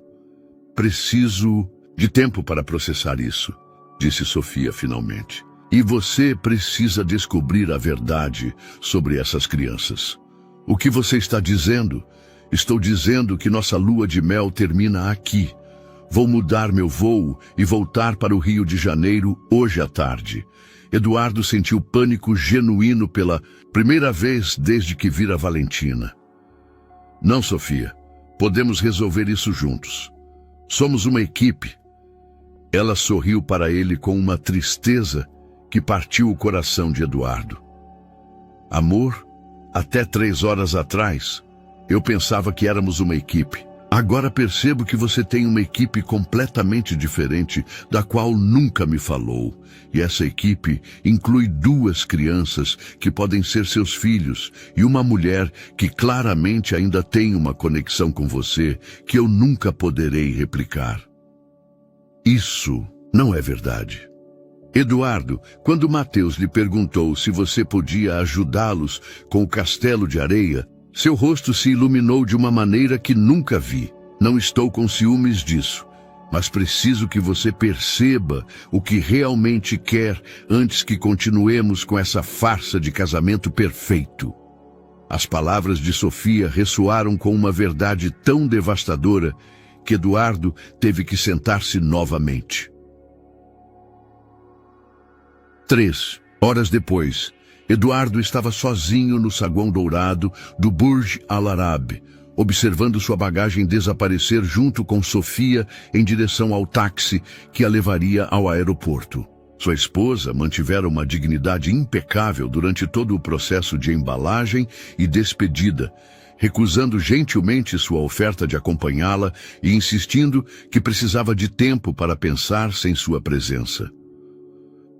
Preciso de tempo para processar isso, disse Sofia finalmente. E você precisa descobrir a verdade sobre essas crianças. O que você está dizendo? Estou dizendo que nossa lua de mel termina aqui. Vou mudar meu voo e voltar para o Rio de Janeiro hoje à tarde. Eduardo sentiu pânico genuíno pela primeira vez desde que vira Valentina. Não, Sofia. Podemos resolver isso juntos. Somos uma equipe. Ela sorriu para ele com uma tristeza que partiu o coração de Eduardo. Amor, até 3 horas atrás, eu pensava que éramos uma equipe. Agora percebo que você tem uma equipe completamente diferente, da qual nunca me falou. E essa equipe inclui 2 crianças que podem ser seus filhos e uma mulher que claramente ainda tem uma conexão com você que eu nunca poderei replicar. Isso não é verdade. Eduardo, quando Mateus lhe perguntou se você podia ajudá-los com o castelo de areia, seu rosto se iluminou de uma maneira que nunca vi. Não estou com ciúmes disso. Mas preciso que você perceba o que realmente quer antes que continuemos com essa farsa de casamento perfeito. As palavras de Sofia ressoaram com uma verdade tão devastadora que Eduardo teve que sentar-se novamente. 3 horas depois, Eduardo estava sozinho no saguão dourado do Burj Al Arab, observando sua bagagem desaparecer junto com Sofia em direção ao táxi que a levaria ao aeroporto. Sua esposa mantivera uma dignidade impecável durante todo o processo de embalagem e despedida, recusando gentilmente sua oferta de acompanhá-la e insistindo que precisava de tempo para pensar sem sua presença.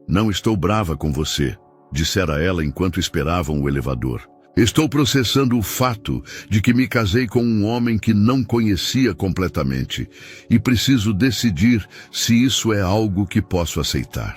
"Não estou brava com você", dissera ela enquanto esperavam o elevador. "Estou processando o fato de que me casei com um homem que não conhecia completamente e preciso decidir se isso é algo que posso aceitar."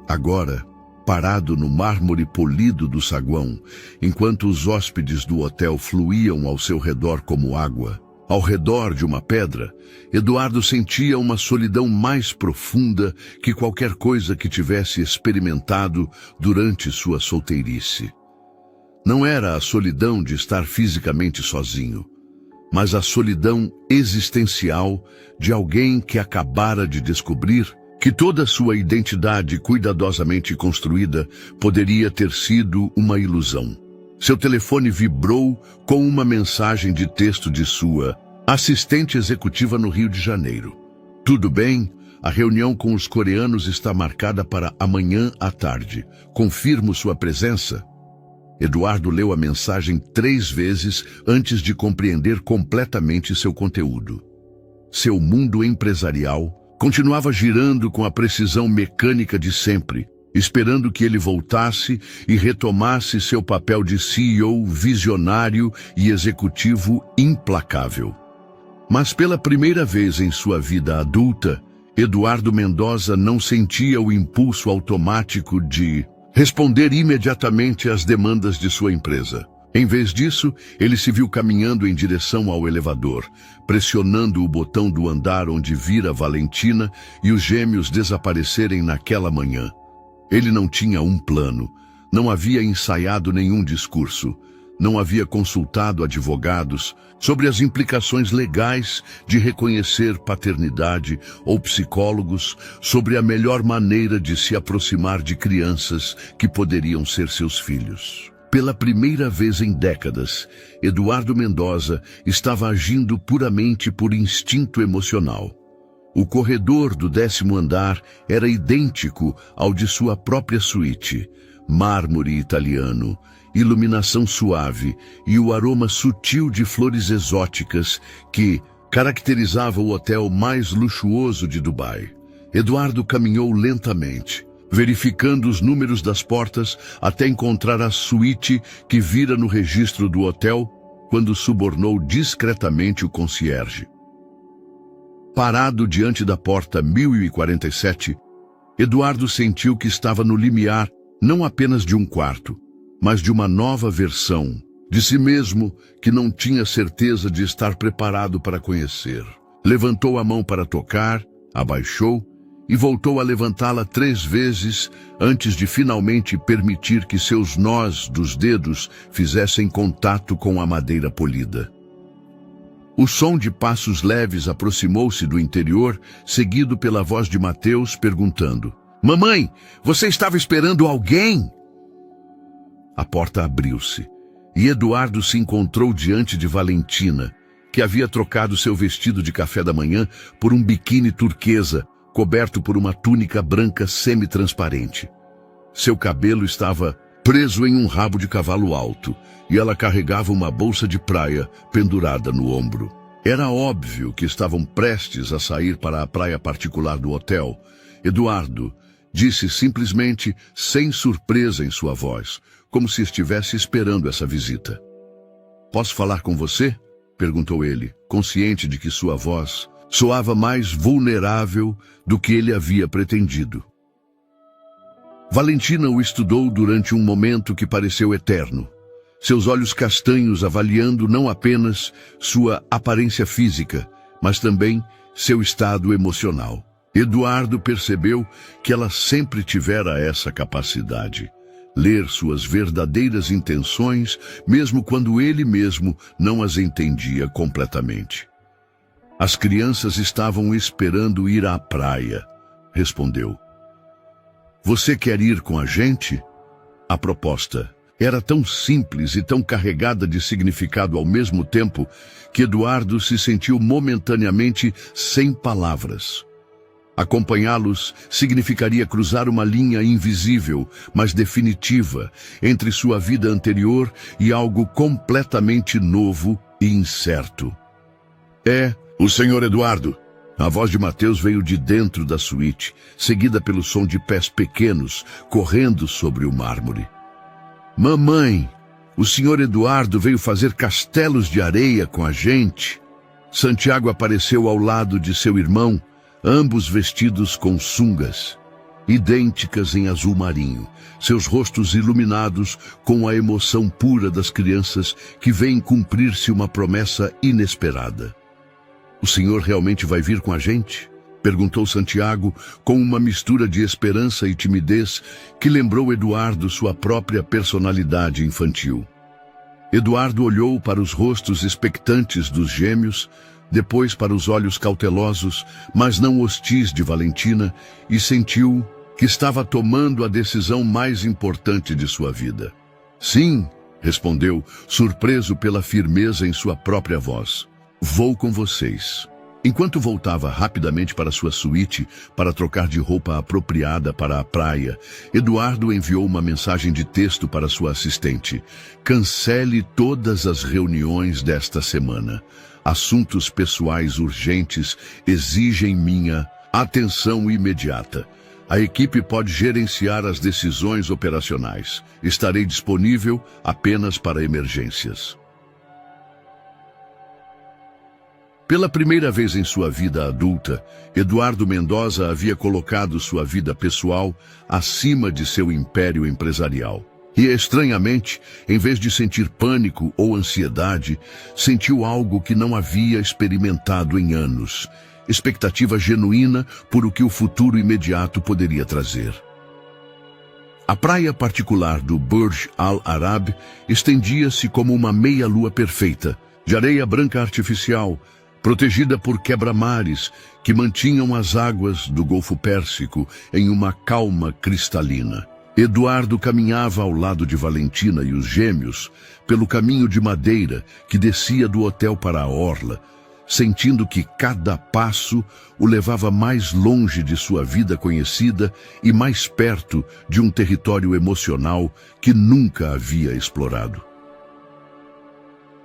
Agora, parado no mármore polido do saguão, enquanto os hóspedes do hotel fluíam ao seu redor como água, ao redor de uma pedra, Eduardo sentia uma solidão mais profunda que qualquer coisa que tivesse experimentado durante sua solteirice. Não era a solidão de estar fisicamente sozinho, mas a solidão existencial de alguém que acabara de descobrir que toda sua identidade cuidadosamente construída poderia ter sido uma ilusão. Seu telefone vibrou com uma mensagem de texto de sua assistente executiva no Rio de Janeiro. "Tudo bem? A reunião com os coreanos está marcada para amanhã à tarde. Confirmo sua presença?" Eduardo leu a mensagem 3 vezes antes de compreender completamente seu conteúdo. Seu mundo empresarial continuava girando com a precisão mecânica de sempre, esperando que ele voltasse e retomasse seu papel de CEO visionário e executivo implacável. Mas pela primeira vez em sua vida adulta, Eduardo Mendoza não sentia o impulso automático de responder imediatamente às demandas de sua empresa. Em vez disso, ele se viu caminhando em direção ao elevador, pressionando o botão do andar onde vira Valentina e os gêmeos desaparecerem naquela manhã. Ele não tinha um plano, não havia ensaiado nenhum discurso, não havia consultado advogados sobre as implicações legais de reconhecer paternidade ou psicólogos sobre a melhor maneira de se aproximar de crianças que poderiam ser seus filhos. Pela primeira vez em décadas, Eduardo Mendoza estava agindo puramente por instinto emocional. O corredor do 10º andar era idêntico ao de sua própria suíte, mármore italiano, iluminação suave e o aroma sutil de flores exóticas que caracterizava o hotel mais luxuoso de Dubai. Eduardo caminhou lentamente, verificando os números das portas até encontrar a suíte que vira no registro do hotel quando subornou discretamente o concierge. Parado diante da porta 1047, Eduardo sentiu que estava no limiar não apenas de um quarto, mas de uma nova versão de si mesmo que não tinha certeza de estar preparado para conhecer. Levantou a mão para tocar, abaixou e voltou a levantá-la 3 vezes antes de finalmente permitir que seus nós dos dedos fizessem contato com a madeira polida. O som de passos leves aproximou-se do interior, seguido pela voz de Mateus perguntando: "Mamãe, você estava esperando alguém?" A porta abriu-se e Eduardo se encontrou diante de Valentina, que havia trocado seu vestido de café da manhã por um biquíni turquesa, coberto por uma túnica branca semi-transparente. Seu cabelo estava preso em um rabo de cavalo alto e ela carregava uma bolsa de praia pendurada no ombro. Era óbvio que estavam prestes a sair para a praia particular do hotel. Eduardo disse simplesmente, sem surpresa em sua voz, como se estivesse esperando essa visita. "Posso falar com você?" perguntou ele, consciente de que sua voz soava mais vulnerável do que ele havia pretendido. Valentina o estudou durante um momento que pareceu eterno, seus olhos castanhos avaliando não apenas sua aparência física, mas também seu estado emocional. Eduardo percebeu que ela sempre tivera essa capacidade. Ler suas verdadeiras intenções, mesmo quando ele mesmo não as entendia completamente. As crianças estavam esperando ir à praia, respondeu. Você quer ir com a gente? A proposta era tão simples e tão carregada de significado ao mesmo tempo que Eduardo se sentiu momentaneamente sem palavras. Acompanhá-los significaria cruzar uma linha invisível, mas definitiva, entre sua vida anterior e algo completamente novo e incerto. O Sr. Eduardo. A voz de Mateus veio de dentro da suíte, seguida pelo som de pés pequenos correndo sobre o mármore. Mamãe, o Sr. Eduardo veio fazer castelos de areia com a gente. Santiago apareceu ao lado de seu irmão, ambos vestidos com sungas, idênticas em azul marinho, seus rostos iluminados com a emoção pura das crianças que veem cumprir-se uma promessa inesperada. O senhor realmente vai vir com a gente? Perguntou Santiago com uma mistura de esperança e timidez que lembrou Eduardo sua própria personalidade infantil. Eduardo olhou para os rostos expectantes dos gêmeos, depois para os olhos cautelosos, mas não hostis de Valentina, e sentiu que estava tomando a decisão mais importante de sua vida. Sim, respondeu, surpreso pela firmeza em sua própria voz. Vou com vocês. Enquanto voltava rapidamente para sua suíte para trocar de roupa apropriada para a praia, Eduardo enviou uma mensagem de texto para sua assistente. Cancele todas as reuniões desta semana. Assuntos pessoais urgentes exigem minha atenção imediata. A equipe pode gerenciar as decisões operacionais. Estarei disponível apenas para emergências. Pela primeira vez em sua vida adulta, Eduardo Mendoza havia colocado sua vida pessoal acima de seu império empresarial. E, estranhamente, em vez de sentir pânico ou ansiedade, sentiu algo que não havia experimentado em anos. Expectativa genuína por o que o futuro imediato poderia trazer. A praia particular do Burj Al Arab estendia-se como uma meia-lua perfeita, de areia branca artificial, protegida por quebra-mares que mantinham as águas do Golfo Pérsico em uma calma cristalina. Eduardo caminhava ao lado de Valentina e os gêmeos pelo caminho de madeira que descia do hotel para a orla, sentindo que cada passo o levava mais longe de sua vida conhecida e mais perto de um território emocional que nunca havia explorado.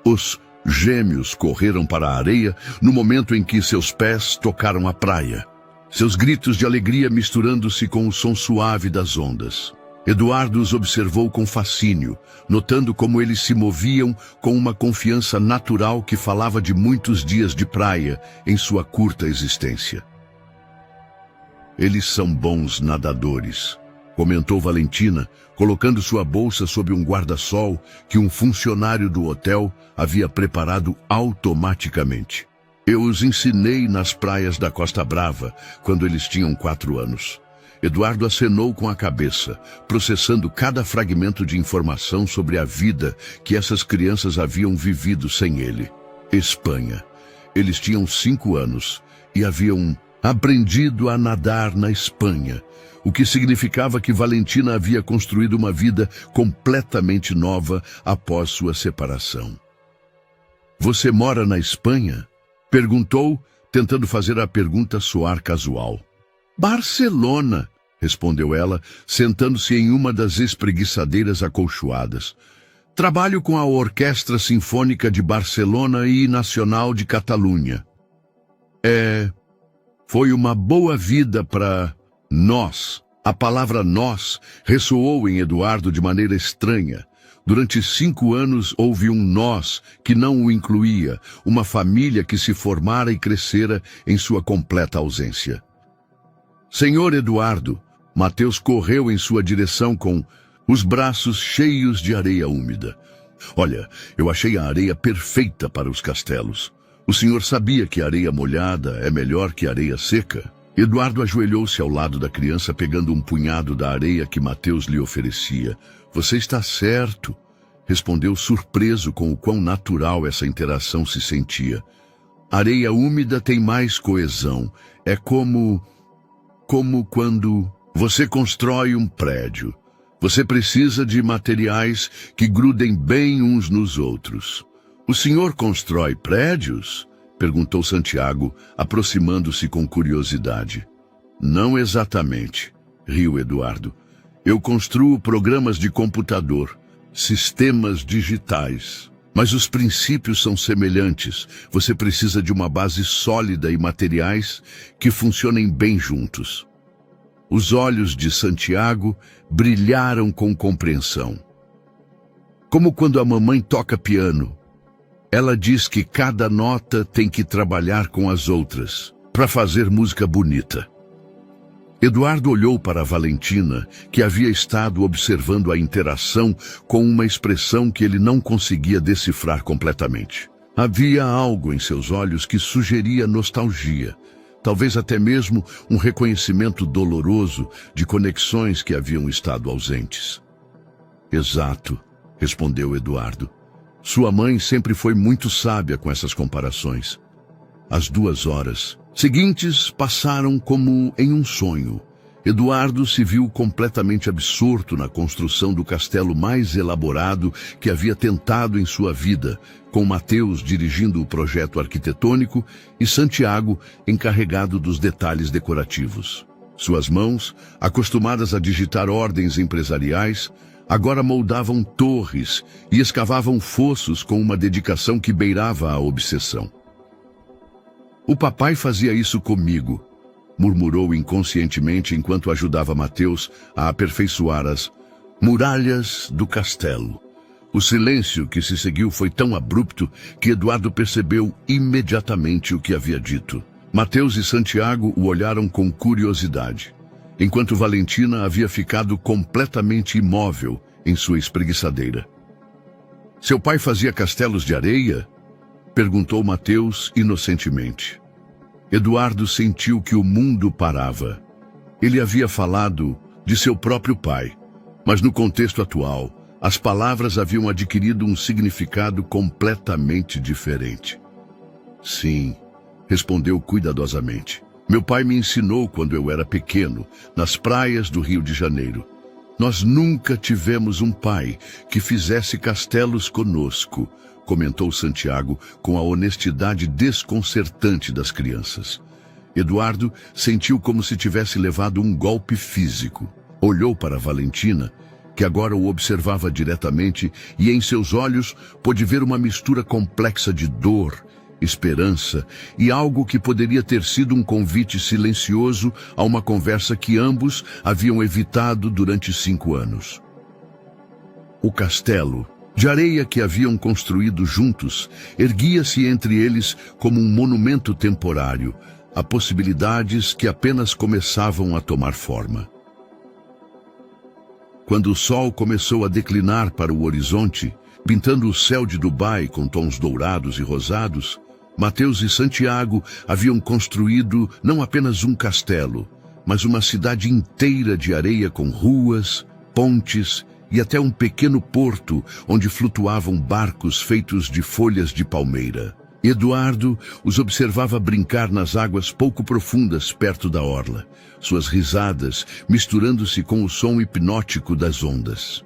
Os gêmeos correram para a areia no momento em que seus pés tocaram a praia, seus gritos de alegria misturando-se com o som suave das ondas. Eduardo os observou com fascínio, notando como eles se moviam com uma confiança natural que falava de muitos dias de praia em sua curta existência. Eles são bons nadadores, comentou Valentina, colocando sua bolsa sob um guarda-sol que um funcionário do hotel havia preparado automaticamente. Eu os ensinei nas praias da Costa Brava, quando eles tinham 4 anos. Eduardo acenou com a cabeça, processando cada fragmento de informação sobre a vida que essas crianças haviam vivido sem ele. Espanha. Eles tinham 5 anos e haviam aprendido a nadar na Espanha, o que significava que Valentina havia construído uma vida completamente nova após sua separação. Você mora na Espanha? Perguntou, tentando fazer a pergunta soar casual. Barcelona, respondeu ela, sentando-se em uma das espreguiçadeiras acolchoadas. Trabalho com a Orquestra Sinfônica de Barcelona e Nacional de Catalunha. Foi uma boa vida para nós. A palavra nós ressoou em Eduardo de maneira estranha. Durante 5 anos houve um nós que não o incluía, uma família que se formara e crescera em sua completa ausência. Senhor Eduardo, Mateus correu em sua direção com os braços cheios de areia úmida. Olha, eu achei a areia perfeita para os castelos. O senhor sabia que areia molhada é melhor que areia seca? Eduardo ajoelhou-se ao lado da criança, pegando um punhado da areia que Mateus lhe oferecia. Você está certo, respondeu surpreso com o quão natural essa interação se sentia. Areia úmida tem mais coesão. É como quando você constrói um prédio. Você precisa de materiais que grudem bem uns nos outros. O senhor constrói prédios? Perguntou Santiago, aproximando-se com curiosidade. Não exatamente, riu Eduardo. Eu construo programas de computador, sistemas digitais. Mas os princípios são semelhantes. Você precisa de uma base sólida e materiais que funcionem bem juntos. Os olhos de Santiago brilharam com compreensão. Como quando a mamãe toca piano. Ela diz que cada nota tem que trabalhar com as outras, para fazer música bonita. Eduardo olhou para Valentina, que havia estado observando a interação com uma expressão que ele não conseguia decifrar completamente. Havia algo em seus olhos que sugeria nostalgia, talvez até mesmo um reconhecimento doloroso de conexões que haviam estado ausentes. Exato, respondeu Eduardo. Sua mãe sempre foi muito sábia com essas comparações. As 2 horas seguintes passaram como em um sonho. Eduardo se viu completamente absorto na construção do castelo mais elaborado que havia tentado em sua vida, com Mateus dirigindo o projeto arquitetônico e Santiago encarregado dos detalhes decorativos. Suas mãos, acostumadas a digitar ordens empresariais, agora moldavam torres e escavavam fossos com uma dedicação que beirava a obsessão. O papai fazia isso comigo, murmurou inconscientemente enquanto ajudava Mateus a aperfeiçoar as muralhas do castelo. O silêncio que se seguiu foi tão abrupto que Eduardo percebeu imediatamente o que havia dito. Mateus e Santiago o olharam com curiosidade, enquanto Valentina havia ficado completamente imóvel em sua espreguiçadeira. Seu pai fazia castelos de areia? Perguntou Mateus inocentemente. Eduardo sentiu que o mundo parava. Ele havia falado de seu próprio pai, mas no contexto atual, as palavras haviam adquirido um significado completamente diferente. Sim, respondeu cuidadosamente. Meu pai me ensinou quando eu era pequeno, nas praias do Rio de Janeiro. Nós nunca tivemos um pai que fizesse castelos conosco, comentou Santiago com a honestidade desconcertante das crianças. Eduardo sentiu como se tivesse levado um golpe físico. Olhou para Valentina, que agora o observava diretamente, e em seus olhos pôde ver uma mistura complexa de dor, esperança e algo que poderia ter sido um convite silencioso a uma conversa que ambos haviam evitado durante 5 anos. O castelo de areia que haviam construído juntos erguia-se entre eles como um monumento temporário, a possibilidades que apenas começavam a tomar forma. Quando o sol começou a declinar para o horizonte, pintando o céu de Dubai com tons dourados e rosados, Mateus e Santiago haviam construído não apenas um castelo, mas uma cidade inteira de areia com ruas, pontes e até um pequeno porto onde flutuavam barcos feitos de folhas de palmeira. Eduardo os observava brincar nas águas pouco profundas perto da orla, suas risadas misturando-se com o som hipnótico das ondas.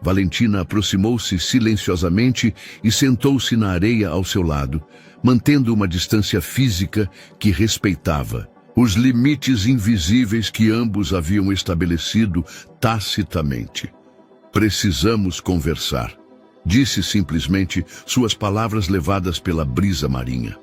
Valentina aproximou-se silenciosamente e sentou-se na areia ao seu lado, mantendo uma distância física que respeitava os limites invisíveis que ambos haviam estabelecido tacitamente. Precisamos conversar, disse simplesmente, suas palavras levadas pela brisa marinha.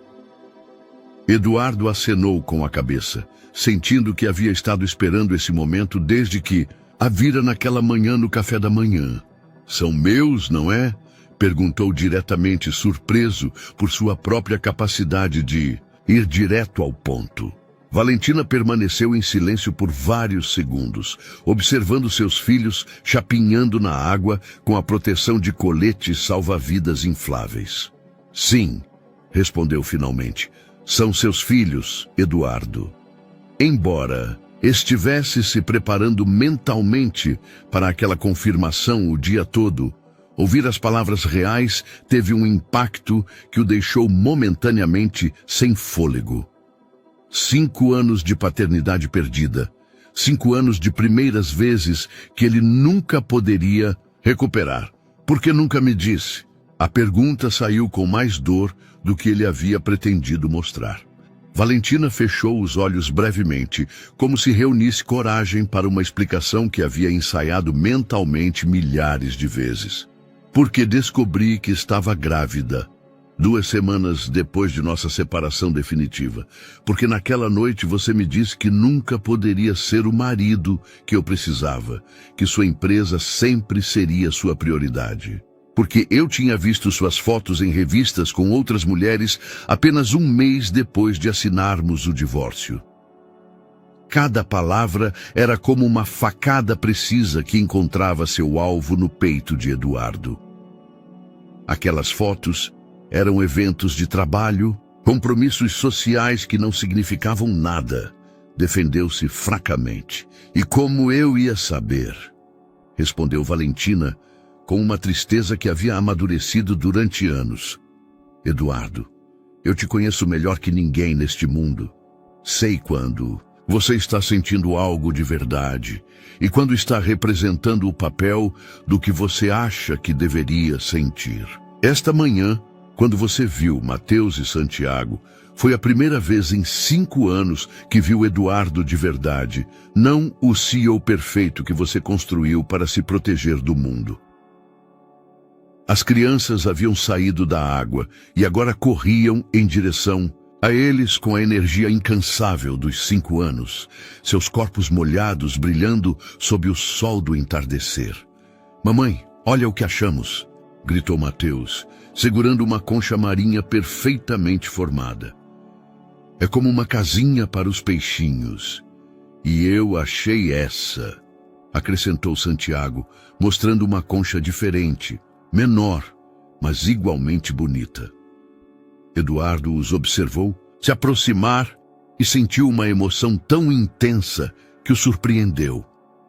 Eduardo acenou com a cabeça, sentindo que havia estado esperando esse momento desde que a vira naquela manhã no café da manhã. São meus, não é? Perguntou diretamente, surpreso por sua própria capacidade de ir direto ao ponto. Valentina permaneceu em silêncio por vários segundos, observando seus filhos chapinhando na água com a proteção de coletes salva-vidas infláveis. Sim, respondeu finalmente. São seus filhos, Eduardo. Embora estivesse se preparando mentalmente para aquela confirmação o dia todo, ouvir as palavras reais teve um impacto que o deixou momentaneamente sem fôlego. 5 anos de paternidade perdida. 5 anos de primeiras vezes que ele nunca poderia recuperar. Por que nunca me disse? A pergunta saiu com mais dor do que ele havia pretendido mostrar. Valentina fechou os olhos brevemente, como se reunisse coragem para uma explicação que havia ensaiado mentalmente milhares de vezes. Porque descobri que estava grávida, 2 semanas depois de nossa separação definitiva. Porque naquela noite você me disse que nunca poderia ser o marido que eu precisava, que sua empresa sempre seria sua prioridade. Porque eu tinha visto suas fotos em revistas com outras mulheres apenas 1 mês depois de assinarmos o divórcio. Cada palavra era como uma facada precisa que encontrava seu alvo no peito de Eduardo. Aquelas fotos eram eventos de trabalho, compromissos sociais que não significavam nada. Defendeu-se fracamente. E como eu ia saber? Respondeu Valentina, com uma tristeza que havia amadurecido durante anos. Eduardo, eu te conheço melhor que ninguém neste mundo. Sei quando você está sentindo algo de verdade e quando está representando o papel do que você acha que deveria sentir. Esta manhã, quando você viu Mateus e Santiago, foi a primeira vez em 5 anos que viu Eduardo de verdade, não o CEO perfeito que você construiu para se proteger do mundo. As crianças haviam saído da água e agora corriam em direção a eles com a energia incansável dos 5 anos, seus corpos molhados brilhando sob o sol do entardecer. Mamãe, olha o que achamos, gritou Mateus, segurando uma concha marinha perfeitamente formada. É como uma casinha para os peixinhos. E eu achei essa, acrescentou Santiago, mostrando uma concha diferente, menor, mas igualmente bonita. Eduardo os observou se aproximar e sentiu uma emoção tão intensa que o surpreendeu.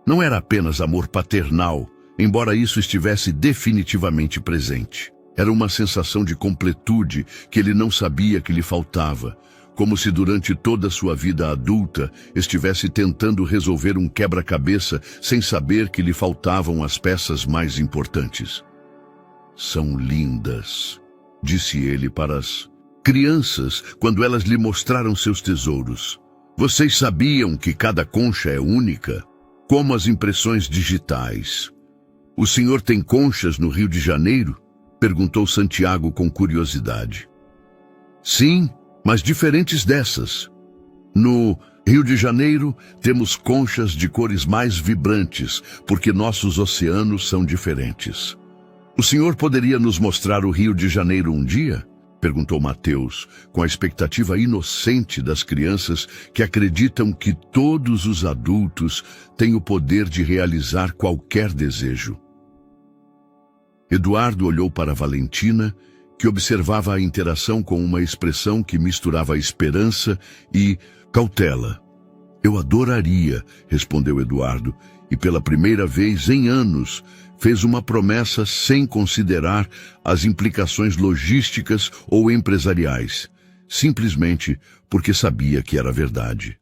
Não era apenas amor paternal, embora isso estivesse definitivamente presente. Era uma sensação de completude que ele não sabia que lhe faltava, como se durante toda a sua vida adulta estivesse tentando resolver um quebra-cabeça sem saber que lhe faltavam as peças mais importantes. São lindas, disse ele para as crianças quando elas lhe mostraram seus tesouros. Vocês sabiam que cada concha é única, como as impressões digitais. O senhor tem conchas no Rio de Janeiro? Perguntou Santiago com curiosidade. Sim, mas diferentes dessas. No Rio de Janeiro temos conchas de cores mais vibrantes, porque nossos oceanos são diferentes. O senhor poderia nos mostrar o Rio de Janeiro um dia? Perguntou Mateus, com a expectativa inocente das crianças que acreditam que todos os adultos têm o poder de realizar qualquer desejo. Eduardo olhou para Valentina, que observava a interação com uma expressão que misturava esperança e cautela. Eu adoraria, respondeu Eduardo, e pela primeira vez em anos fez uma promessa sem considerar as implicações logísticas ou empresariais, simplesmente porque sabia que era verdade.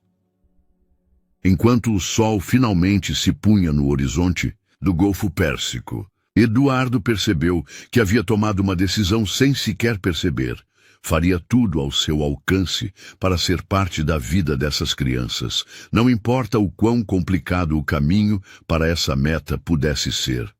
Enquanto o sol finalmente se punha no horizonte do Golfo Pérsico, Eduardo percebeu que havia tomado uma decisão sem sequer perceber. Faria tudo ao seu alcance para ser parte da vida dessas crianças, não importa o quão complicado o caminho para essa meta pudesse ser.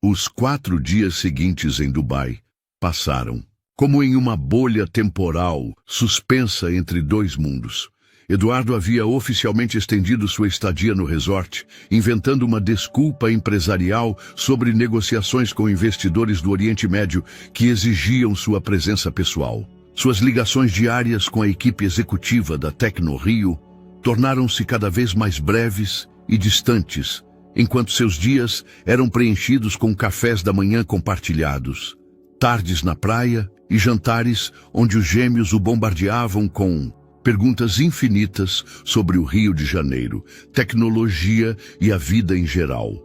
Os 4 dias seguintes em Dubai passaram, como em uma bolha temporal suspensa entre 2 mundos. Eduardo havia oficialmente estendido sua estadia no resort, inventando uma desculpa empresarial sobre negociações com investidores do Oriente Médio que exigiam sua presença pessoal. Suas ligações diárias com a equipe executiva da Tecno Rio tornaram-se cada vez mais breves e distantes, enquanto seus dias eram preenchidos com cafés da manhã compartilhados, tardes na praia e jantares onde os gêmeos o bombardeavam com perguntas infinitas sobre o Rio de Janeiro, tecnologia e a vida em geral.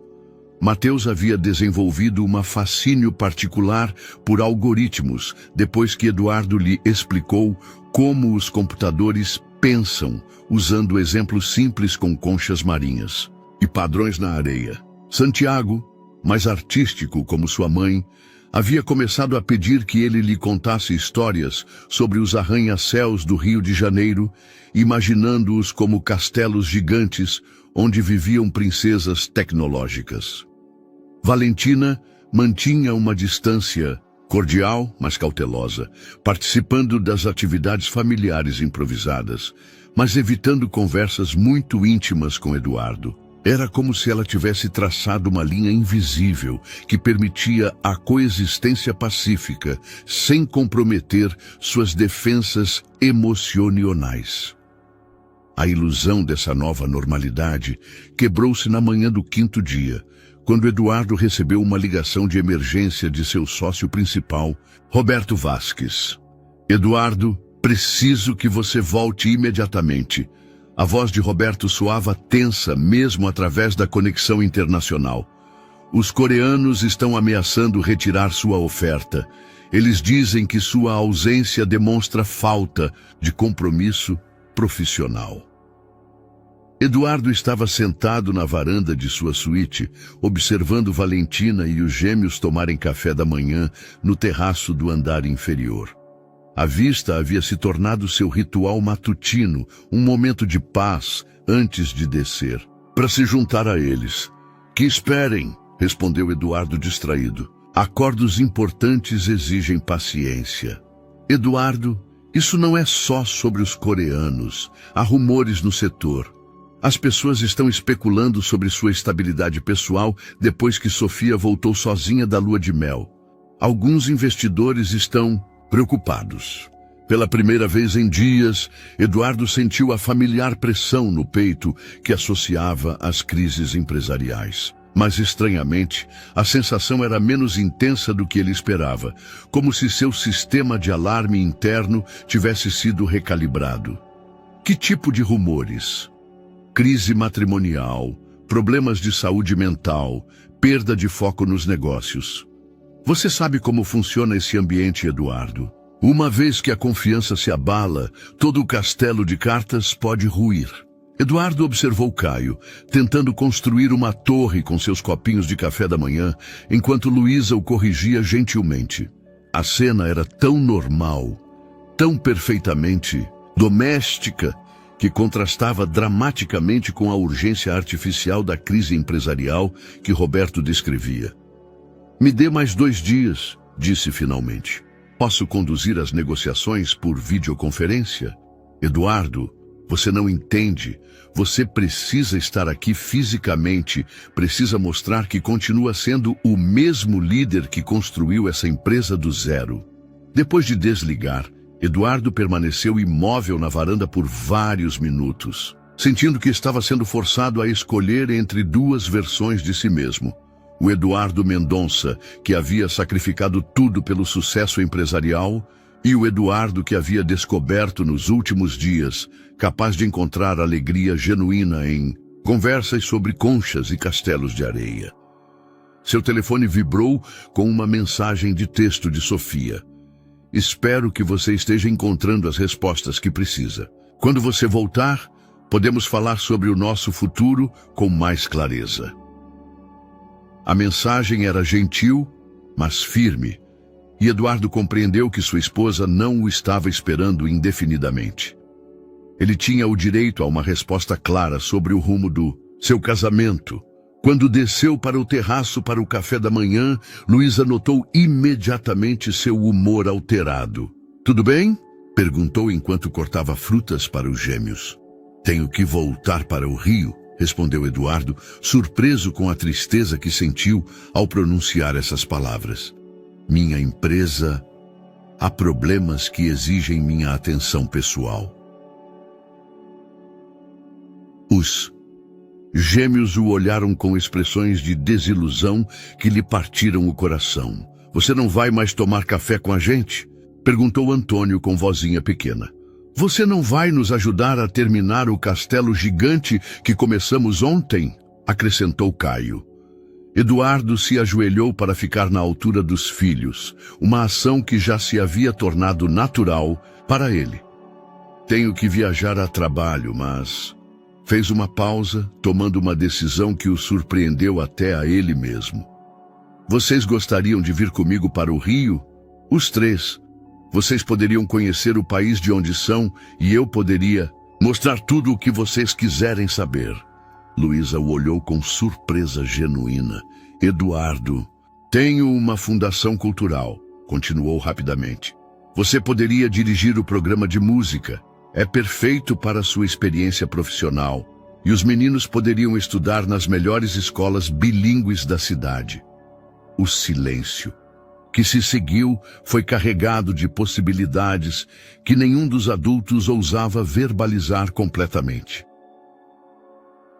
Mateus havia desenvolvido um fascínio particular por algoritmos depois que Eduardo lhe explicou como os computadores pensam, usando exemplos simples com conchas marinhas e padrões na areia. Santiago, mais artístico como sua mãe, havia começado a pedir que ele lhe contasse histórias sobre os arranha-céus do Rio de Janeiro, imaginando-os como castelos gigantes onde viviam princesas tecnológicas. Valentina mantinha uma distância cordial, mas cautelosa, participando das atividades familiares improvisadas, mas evitando conversas muito íntimas com Eduardo. Era como se ela tivesse traçado uma linha invisível que permitia a coexistência pacífica sem comprometer suas defensas emocionais. A ilusão dessa nova normalidade quebrou-se na manhã do 5º dia, quando Eduardo recebeu uma ligação de emergência de seu sócio principal, Roberto Vasques. Eduardo, preciso que você volte imediatamente. A voz de Roberto soava tensa mesmo através da conexão internacional. Os coreanos estão ameaçando retirar sua oferta. Eles dizem que sua ausência demonstra falta de compromisso profissional. Eduardo estava sentado na varanda de sua suíte, observando Valentina e os gêmeos tomarem café da manhã no terraço do andar inferior. A vista havia se tornado seu ritual matutino, um momento de paz antes de descer, para se juntar a eles. Que esperem, respondeu Eduardo distraído. Acordos importantes exigem paciência. Eduardo, isso não é só sobre os coreanos. Há rumores no setor. As pessoas estão especulando sobre sua estabilidade pessoal depois que Sofia voltou sozinha da lua de mel. Alguns investidores estão preocupados. Pela primeira vez em dias, Eduardo sentiu a familiar pressão no peito que associava às crises empresariais. Mas, estranhamente, a sensação era menos intensa do que ele esperava, como se seu sistema de alarme interno tivesse sido recalibrado. Que tipo de rumores? Crise matrimonial, problemas de saúde mental, perda de foco nos negócios. Você sabe como funciona esse ambiente, Eduardo. Uma vez que a confiança se abala, todo o castelo de cartas pode ruir. Eduardo observou Caio, tentando construir uma torre com seus copinhos de café da manhã, enquanto Luísa o corrigia gentilmente. A cena era tão normal, tão perfeitamente doméstica, que contrastava dramaticamente com a urgência artificial da crise empresarial que Roberto descrevia. Me dê mais 2 dias, disse finalmente. Posso conduzir as negociações por videoconferência? Eduardo, você não entende. Você precisa estar aqui fisicamente, precisa mostrar que continua sendo o mesmo líder que construiu essa empresa do zero. Depois de desligar, Eduardo permaneceu imóvel na varanda por vários minutos, sentindo que estava sendo forçado a escolher entre 2 versões de si mesmo. O Eduardo Mendonça, que havia sacrificado tudo pelo sucesso empresarial, e o Eduardo que havia descoberto nos últimos dias, capaz de encontrar alegria genuína em conversas sobre conchas e castelos de areia. Seu telefone vibrou com uma mensagem de texto de Sofia. Espero que você esteja encontrando as respostas que precisa. Quando você voltar, podemos falar sobre o nosso futuro com mais clareza. A mensagem era gentil, mas firme, e Eduardo compreendeu que sua esposa não o estava esperando indefinidamente. Ele tinha o direito a uma resposta clara sobre o rumo do seu casamento. Quando desceu para o terraço para o café da manhã, Luísa notou imediatamente seu humor alterado. Tudo bem? Perguntou enquanto cortava frutas para os gêmeos. Tenho que voltar para o Rio, respondeu Eduardo, surpreso com a tristeza que sentiu ao pronunciar essas palavras. Minha empresa, há problemas que exigem minha atenção pessoal. Os gêmeos o olharam com expressões de desilusão que lhe partiram o coração. Você não vai mais tomar café com a gente? Perguntou Antônio com vozinha pequena. Você não vai nos ajudar a terminar o castelo gigante que começamos ontem? Acrescentou Caio. Eduardo se ajoelhou para ficar na altura dos filhos, uma ação que já se havia tornado natural para ele. Tenho que viajar a trabalho, mas... Fez uma pausa, tomando uma decisão que o surpreendeu até a ele mesmo. Vocês gostariam de vir comigo para o Rio? Os três. Vocês poderiam conhecer o país de onde são e eu poderia mostrar tudo o que vocês quiserem saber. Luísa o olhou com surpresa genuína. Eduardo, tenho uma fundação cultural, continuou rapidamente. Você poderia dirigir o programa de música. É perfeito para sua experiência profissional. E os meninos poderiam estudar nas melhores escolas bilíngues da cidade. O silêncio que se seguiu foi carregado de possibilidades que nenhum dos adultos ousava verbalizar completamente.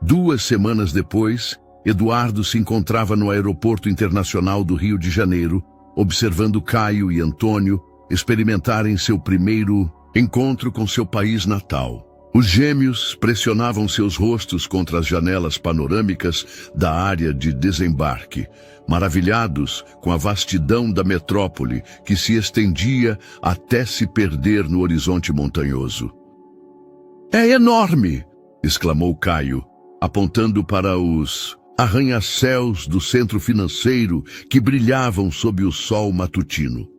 2 semanas depois, Eduardo se encontrava no Aeroporto Internacional do Rio de Janeiro, observando Caio e Antônio experimentarem seu primeiro encontro com seu país natal. Os gêmeos pressionavam seus rostos contra as janelas panorâmicas da área de desembarque, maravilhados com a vastidão da metrópole que se estendia até se perder no horizonte montanhoso. É enorme! Exclamou Caio, apontando para os arranha-céus do centro financeiro que brilhavam sob o sol matutino.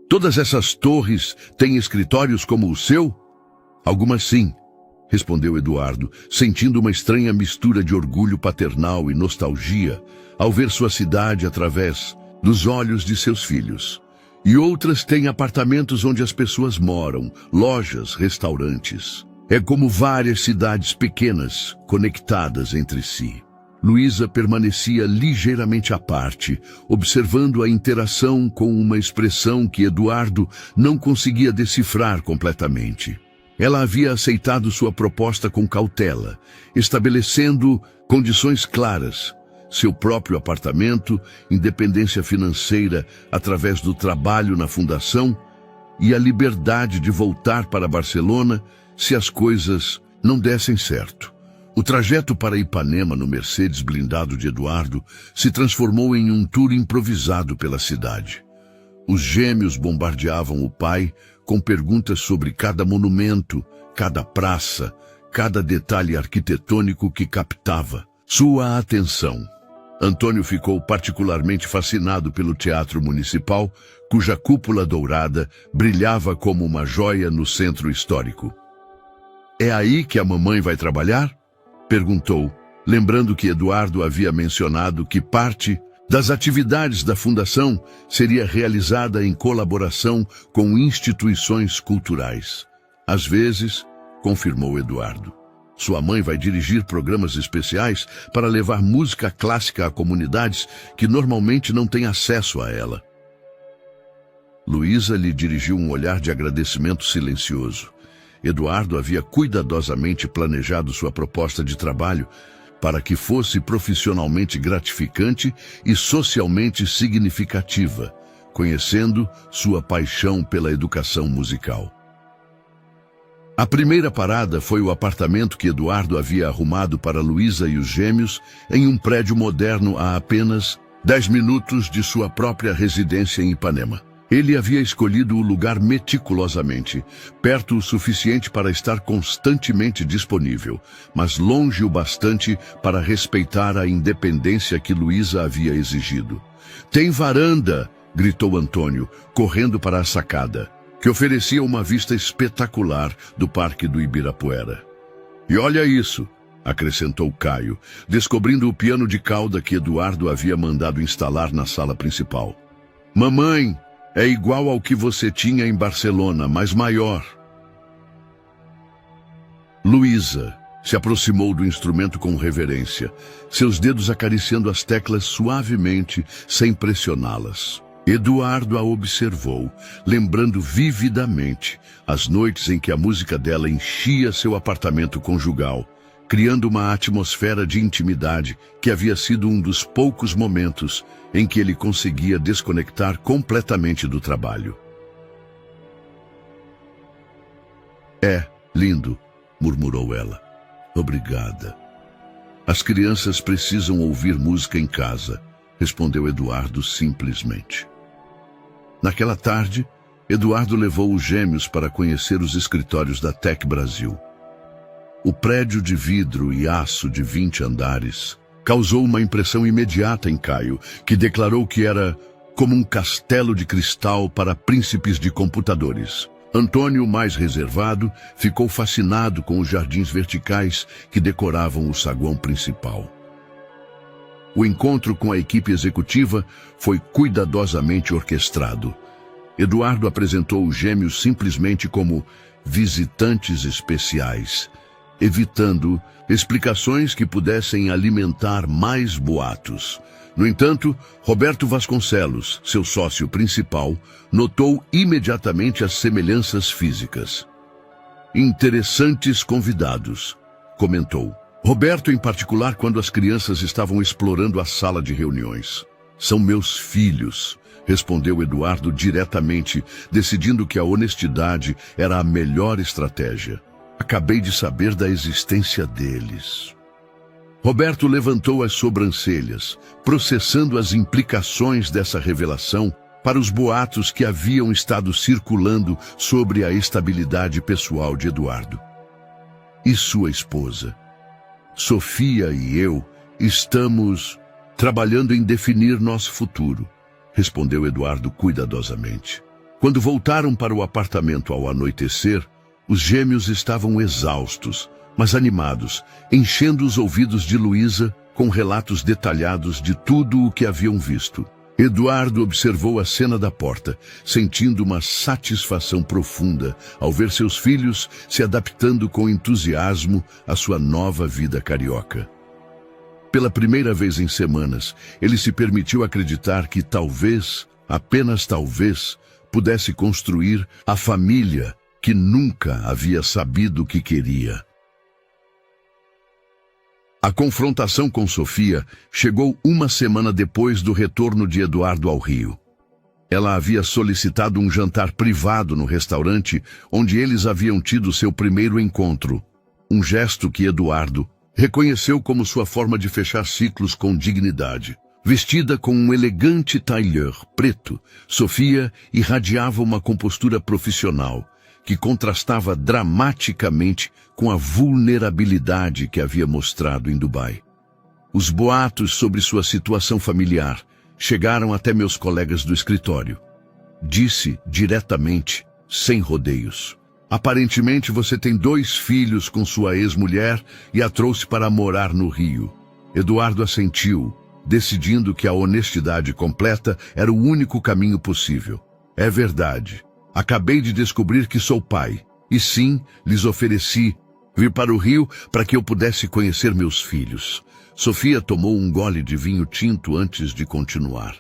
Todas essas torres têm escritórios como o seu? Algumas sim, respondeu Eduardo, sentindo uma estranha mistura de orgulho paternal e nostalgia ao ver sua cidade através dos olhos de seus filhos. E outras têm apartamentos onde as pessoas moram, lojas, restaurantes. É como várias cidades pequenas, conectadas entre si. Luísa permanecia ligeiramente à parte, observando a interação com uma expressão que Eduardo não conseguia decifrar completamente. Ela havia aceitado sua proposta com cautela, estabelecendo condições claras. Seu próprio apartamento, independência financeira através do trabalho na fundação e a liberdade de voltar para Barcelona se as coisas não dessem certo. O trajeto para Ipanema no Mercedes blindado de Eduardo se transformou em um tour improvisado pela cidade. Os gêmeos bombardeavam o pai com perguntas sobre cada monumento, cada praça, cada detalhe arquitetônico que captava sua atenção. Antônio ficou particularmente fascinado pelo Teatro Municipal, cuja cúpula dourada brilhava como uma joia no centro histórico. É aí que a mamãe vai trabalhar? Perguntou, lembrando que Eduardo havia mencionado que parte das atividades da fundação seria realizada em colaboração com instituições culturais. Às vezes, confirmou Eduardo. Sua mãe vai dirigir programas especiais para levar música clássica a comunidades que normalmente não têm acesso a ela. Luísa lhe dirigiu um olhar de agradecimento silencioso. Eduardo havia cuidadosamente planejado sua proposta de trabalho para que fosse profissionalmente gratificante e socialmente significativa, conhecendo sua paixão pela educação musical. A primeira parada foi o apartamento que Eduardo havia arrumado para Luísa e os gêmeos em um prédio moderno a apenas 10 minutos de sua própria residência em Ipanema. Ele havia escolhido o lugar meticulosamente, perto o suficiente para estar constantemente disponível, mas longe o bastante para respeitar a independência que Luísa havia exigido. Tem varanda, gritou Antônio, correndo para a sacada, que oferecia uma vista espetacular do Parque do Ibirapuera. E olha isso, acrescentou Caio, descobrindo o piano de cauda que Eduardo havia mandado instalar na sala principal. Mamãe, é igual ao que você tinha em Barcelona, mas maior. Luísa se aproximou do instrumento com reverência, seus dedos acariciando as teclas suavemente, sem pressioná-las. Eduardo a observou, lembrando vividamente as noites em que a música dela enchia seu apartamento conjugal, criando uma atmosfera de intimidade que havia sido um dos poucos momentos em que ele conseguia desconectar completamente do trabalho. É, lindo, murmurou ela. Obrigada. As crianças precisam ouvir música em casa, respondeu Eduardo simplesmente. Naquela tarde, Eduardo levou os gêmeos para conhecer os escritórios da Tec Brasil. O prédio de vidro e aço de 20 andares causou uma impressão imediata em Caio, que declarou que era como um castelo de cristal para príncipes de computadores. Antônio, mais reservado, ficou fascinado com os jardins verticais que decoravam o saguão principal. O encontro com a equipe executiva foi cuidadosamente orquestrado. Eduardo apresentou os gêmeos simplesmente como visitantes especiais, evitando explicações que pudessem alimentar mais boatos. No entanto, Roberto Vasconcelos, seu sócio principal, notou imediatamente as semelhanças físicas. Interessantes convidados, comentou. Roberto, em particular, quando as crianças estavam explorando a sala de reuniões. São meus filhos, respondeu Eduardo diretamente, decidindo que a honestidade era a melhor estratégia. Acabei de saber da existência deles. Roberto levantou as sobrancelhas, processando as implicações dessa revelação para os boatos que haviam estado circulando sobre a estabilidade pessoal de Eduardo. E sua esposa? Sofia e eu estamos trabalhando em definir nosso futuro, respondeu Eduardo cuidadosamente. Quando voltaram para o apartamento ao anoitecer, os gêmeos estavam exaustos, mas animados, enchendo os ouvidos de Luísa com relatos detalhados de tudo o que haviam visto. Eduardo observou a cena da porta, sentindo uma satisfação profunda ao ver seus filhos se adaptando com entusiasmo à sua nova vida carioca. Pela primeira vez em semanas, ele se permitiu acreditar que talvez, apenas talvez, pudesse construir a família que nunca havia sabido que queria. A confrontação com Sofia chegou uma semana depois do retorno de Eduardo ao Rio. Ela havia solicitado um jantar privado no restaurante onde eles haviam tido seu primeiro encontro, um gesto que Eduardo reconheceu como sua forma de fechar ciclos com dignidade. Vestida com um elegante tailleur preto, Sofia irradiava uma compostura profissional que contrastava dramaticamente com a vulnerabilidade que havia mostrado em Dubai. Os boatos sobre sua situação familiar chegaram até meus colegas do escritório. Disse diretamente, sem rodeios. Aparentemente você tem 2 filhos com sua ex-mulher e a trouxe para morar no Rio. Eduardo assentiu, decidindo que a honestidade completa era o único caminho possível. É verdade. Acabei de descobrir que sou pai, e sim, lhes ofereci vir para o Rio para que eu pudesse conhecer meus filhos. Sofia tomou um gole de vinho tinto antes de continuar.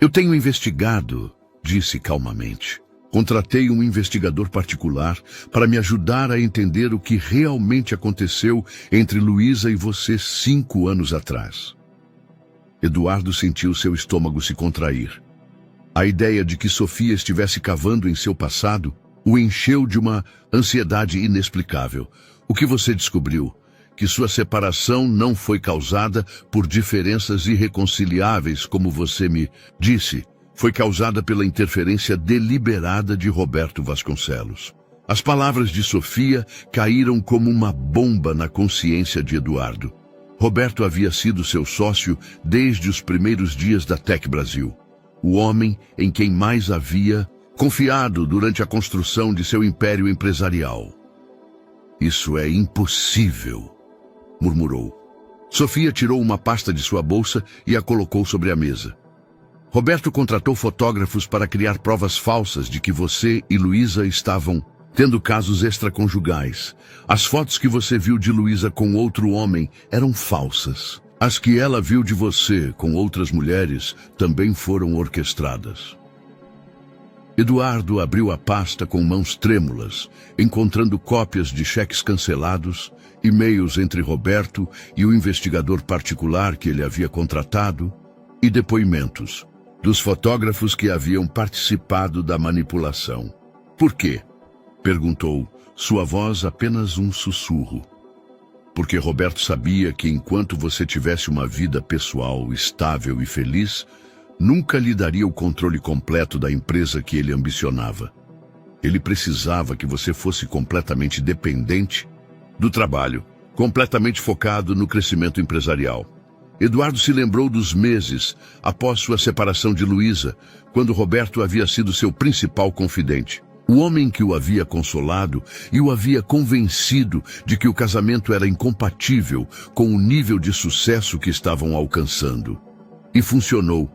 Eu tenho investigado, disse calmamente. Contratei um investigador particular para me ajudar a entender o que realmente aconteceu entre Luísa e você 5 anos atrás. Eduardo sentiu seu estômago se contrair. A ideia de que Sofia estivesse cavando em seu passado o encheu de uma ansiedade inexplicável. O que você descobriu? Que sua separação não foi causada por diferenças irreconciliáveis, como você me disse. Foi causada pela interferência deliberada de Roberto Vasconcelos. As palavras de Sofia caíram como uma bomba na consciência de Eduardo. Roberto havia sido seu sócio desde os primeiros dias da Tec Brasil. O homem em quem mais havia confiado durante a construção de seu império empresarial. Isso é impossível, murmurou. Sofia tirou uma pasta de sua bolsa e a colocou sobre a mesa. Roberto contratou fotógrafos para criar provas falsas de que você e Luísa estavam tendo casos extraconjugais. As fotos que você viu de Luísa com outro homem eram falsas. As que ela viu de você com outras mulheres também foram orquestradas. Eduardo abriu a pasta com mãos trêmulas, encontrando cópias de cheques cancelados, e-mails entre Roberto e o investigador particular que ele havia contratado, e depoimentos dos fotógrafos que haviam participado da manipulação. Por quê? Perguntou, Sua voz apenas um sussurro. Porque Roberto sabia que enquanto você tivesse uma vida pessoal estável e feliz, nunca lhe daria o controle completo da empresa que ele ambicionava. Ele precisava que você fosse completamente dependente do trabalho, completamente focado no crescimento empresarial. Eduardo se lembrou dos meses após sua separação de Luísa, quando Roberto havia sido seu principal confidente. O homem que o havia consolado e o havia convencido de que o casamento era incompatível com o nível de sucesso que estavam alcançando. E funcionou,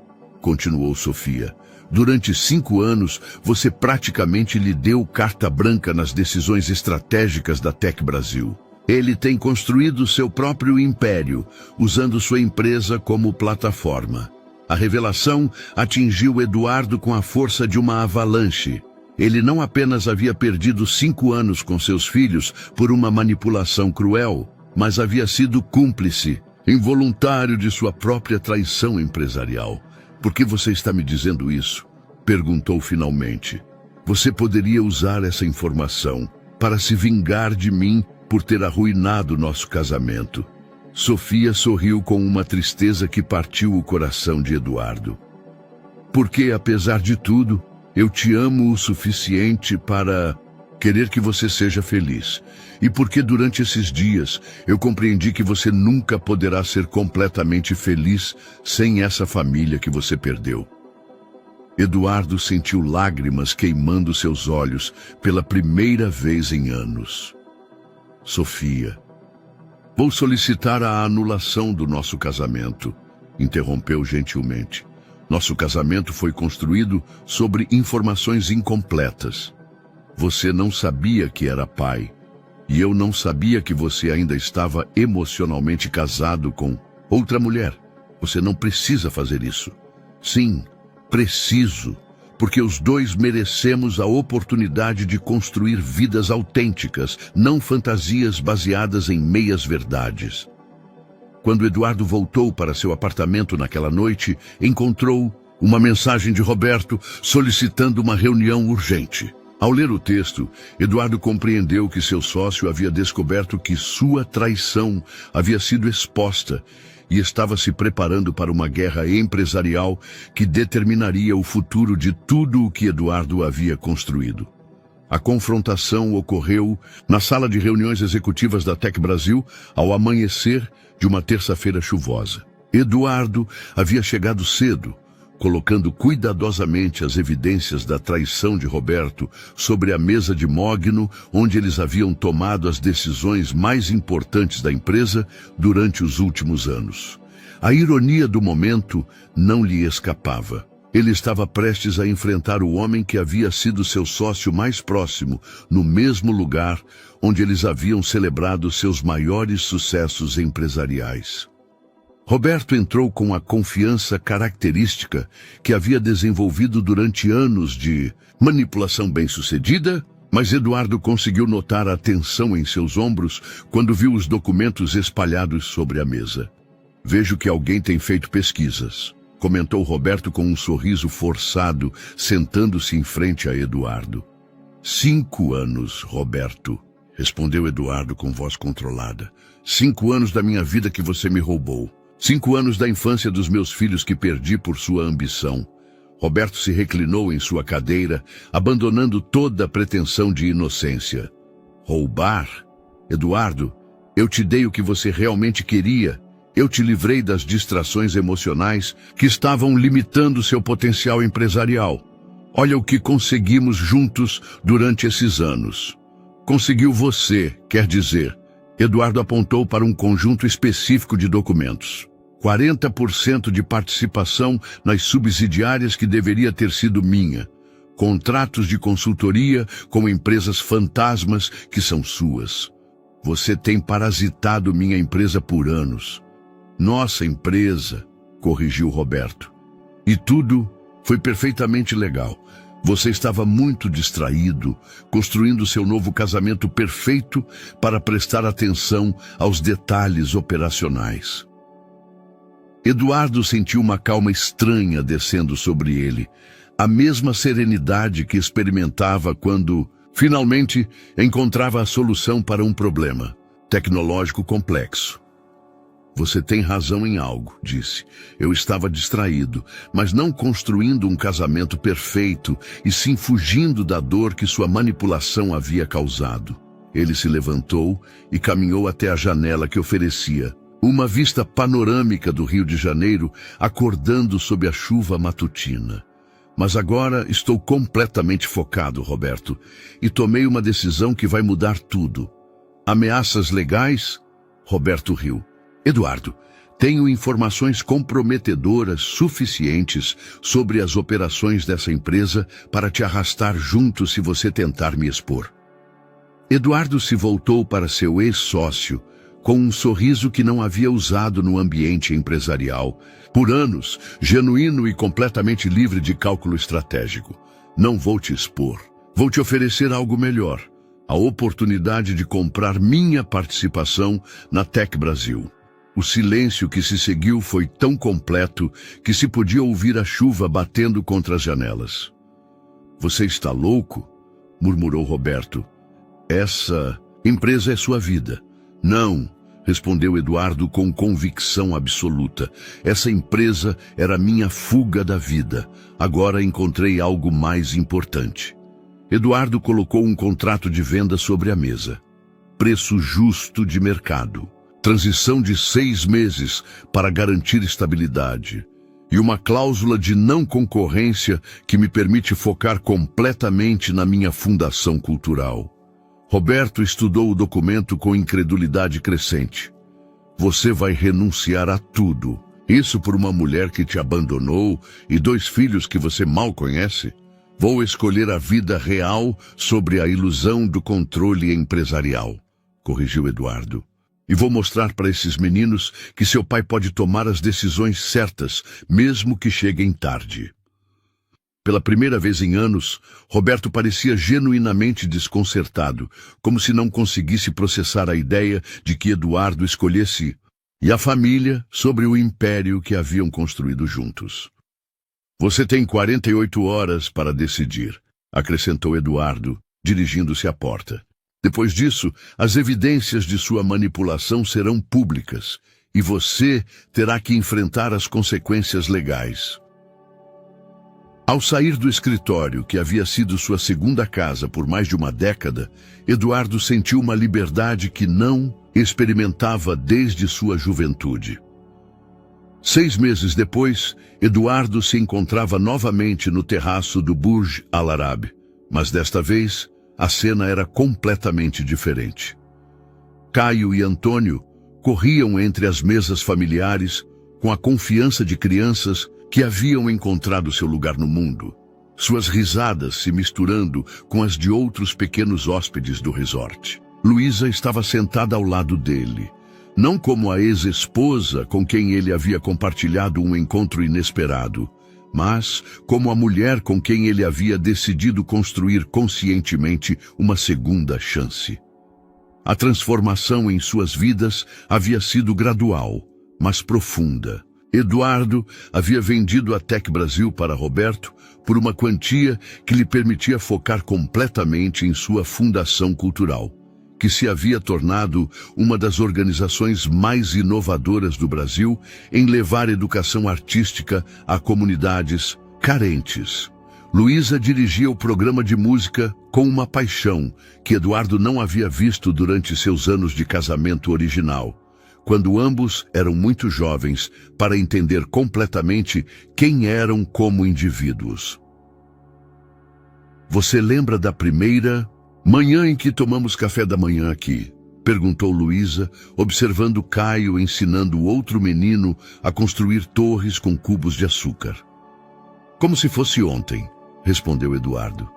continuou Sofia. Durante 5 anos, você praticamente lhe deu carta branca nas decisões estratégicas da Tech Brasil. Ele tem construído seu próprio império, usando sua empresa como plataforma. A revelação atingiu Eduardo com a força de uma avalanche. Ele não apenas havia perdido 5 anos com seus filhos por uma manipulação cruel, mas havia sido cúmplice, involuntário de sua própria traição empresarial. Por que você está me dizendo isso? Perguntou finalmente. Você poderia usar essa informação para se vingar de mim por ter arruinado nosso casamento. Sofia sorriu com uma tristeza que partiu o coração de Eduardo. Porque, apesar de tudo, eu te amo o suficiente para querer que você seja feliz. E porque durante esses dias eu compreendi que você nunca poderá ser completamente feliz sem essa família que você perdeu. Eduardo sentiu lágrimas queimando seus olhos pela primeira vez em anos. Sofia, vou solicitar a anulação do nosso casamento, interrompeu gentilmente. Nosso casamento foi construído sobre informações incompletas. Você não sabia que era pai, e eu não sabia que você ainda estava emocionalmente casado com outra mulher. Você não precisa fazer isso. Sim, preciso, porque os dois merecemos a oportunidade de construir vidas autênticas, não fantasias baseadas em meias-verdades. Quando Eduardo voltou para seu apartamento naquela noite, encontrou uma mensagem de Roberto solicitando uma reunião urgente. Ao ler o texto, Eduardo compreendeu que seu sócio havia descoberto que sua traição havia sido exposta e estava se preparando para uma guerra empresarial que determinaria o futuro de tudo o que Eduardo havia construído. A confrontação ocorreu na sala de reuniões executivas da Tech Brasil ao amanhecer de uma terça-feira chuvosa. Eduardo havia chegado cedo, colocando cuidadosamente as evidências da traição de Roberto sobre a mesa de mogno onde eles haviam tomado as decisões mais importantes da empresa durante os últimos anos. A ironia do momento não lhe escapava. Ele estava prestes a enfrentar o homem que havia sido seu sócio mais próximo, no mesmo lugar onde eles haviam celebrado seus maiores sucessos empresariais. Roberto entrou com a confiança característica que havia desenvolvido durante anos de manipulação bem-sucedida, mas Eduardo conseguiu notar a tensão em seus ombros quando viu os documentos espalhados sobre a mesa. Vejo que alguém tem feito pesquisas, comentou Roberto com um sorriso forçado, sentando-se em frente a Eduardo. 5 anos, Roberto, respondeu Eduardo com voz controlada. 5 anos da minha vida que você me roubou. 5 anos da infância dos meus filhos que perdi por sua ambição. Roberto se reclinou em sua cadeira, abandonando toda a pretensão de inocência. Roubar? Eduardo, eu te dei o que você realmente queria. Eu te livrei das distrações emocionais que estavam limitando seu potencial empresarial. Olha o que conseguimos juntos durante esses anos. Conseguiu você, quer dizer. Eduardo apontou para um conjunto específico de documentos. 40% de participação nas subsidiárias que deveria ter sido minha. Contratos de consultoria com empresas fantasmas que são suas. Você tem parasitado minha empresa por anos. Nossa empresa, corrigiu Roberto. E tudo foi perfeitamente legal. Você estava muito distraído, construindo seu novo casamento perfeito para prestar atenção aos detalhes operacionais. Eduardo sentiu uma calma estranha descendo sobre ele, a mesma serenidade que experimentava quando Finalmente, encontrava a solução para um problema tecnológico complexo. Você tem razão em algo, disse. Eu estava distraído, mas não construindo um casamento perfeito, e sim fugindo da dor que sua manipulação havia causado. Ele se levantou e caminhou até a janela que oferecia uma vista panorâmica do Rio de Janeiro, acordando sob a chuva matutina. Mas agora estou completamente focado, Roberto, e tomei uma decisão que vai mudar tudo. Ameaças legais? Roberto riu. Eduardo, tenho informações comprometedoras suficientes sobre as operações dessa empresa para te arrastar junto se você tentar me expor. Eduardo se voltou para seu ex-sócio com um sorriso que não havia usado no ambiente empresarial. Por anos, genuíno e completamente livre de cálculo estratégico. Não vou te expor. Vou te oferecer algo melhor. A oportunidade de comprar minha participação na Tech Brasil. O silêncio que se seguiu foi tão completo que se podia ouvir a chuva batendo contra as janelas. Você está louco? Murmurou Roberto. Essa empresa é sua vida. Não, respondeu Eduardo com convicção absoluta. Essa empresa era minha fuga da vida. Agora encontrei algo mais importante. Eduardo colocou um contrato de venda sobre a mesa. Preço justo de mercado. Transição de 6 meses para garantir estabilidade. E uma cláusula de não concorrência que me permite focar completamente na minha fundação cultural. Roberto estudou o documento com incredulidade crescente. Você vai renunciar a tudo. Isso por uma mulher que te abandonou e 2 filhos que você mal conhece? Vou escolher a vida real sobre a ilusão do controle empresarial, corrigiu Eduardo. E vou mostrar para esses meninos que seu pai pode tomar as decisões certas, mesmo que cheguem tarde. Pela primeira vez em anos, Roberto parecia genuinamente desconcertado, como se não conseguisse processar a ideia de que Eduardo escolhesse e a família sobre o império que haviam construído juntos. Você tem 48 horas para decidir, acrescentou Eduardo, dirigindo-se à porta. Depois disso, as evidências de sua manipulação serão públicas e você terá que enfrentar as consequências legais. Ao sair do escritório, que havia sido sua segunda casa por mais de uma década, Eduardo sentiu uma liberdade que não experimentava desde sua juventude. 6 meses depois, Eduardo se encontrava novamente no terraço do Burj Al Arab, mas desta vez a cena era completamente diferente. Caio e Antônio corriam entre as mesas familiares com a confiança de crianças que haviam encontrado seu lugar no mundo, suas risadas se misturando com as de outros pequenos hóspedes do resort. Luísa estava sentada ao lado dele, não como a ex-esposa com quem ele havia compartilhado um encontro inesperado, mas como a mulher com quem ele havia decidido construir conscientemente uma segunda chance. A transformação em suas vidas havia sido gradual, mas profunda. Eduardo havia vendido a Tech Brasil para Roberto por uma quantia que lhe permitia focar completamente em sua fundação cultural, que se havia tornado uma das organizações mais inovadoras do Brasil em levar educação artística a comunidades carentes. Luísa dirigia o programa de música com uma paixão que Eduardo não havia visto durante seus anos de casamento original, quando ambos eram muito jovens para entender completamente quem eram como indivíduos. Você lembra da primeira manhã em que tomamos café da manhã aqui? Perguntou Luísa, observando Caio ensinando o outro menino a construir torres com cubos de açúcar. Como se fosse ontem, respondeu Eduardo.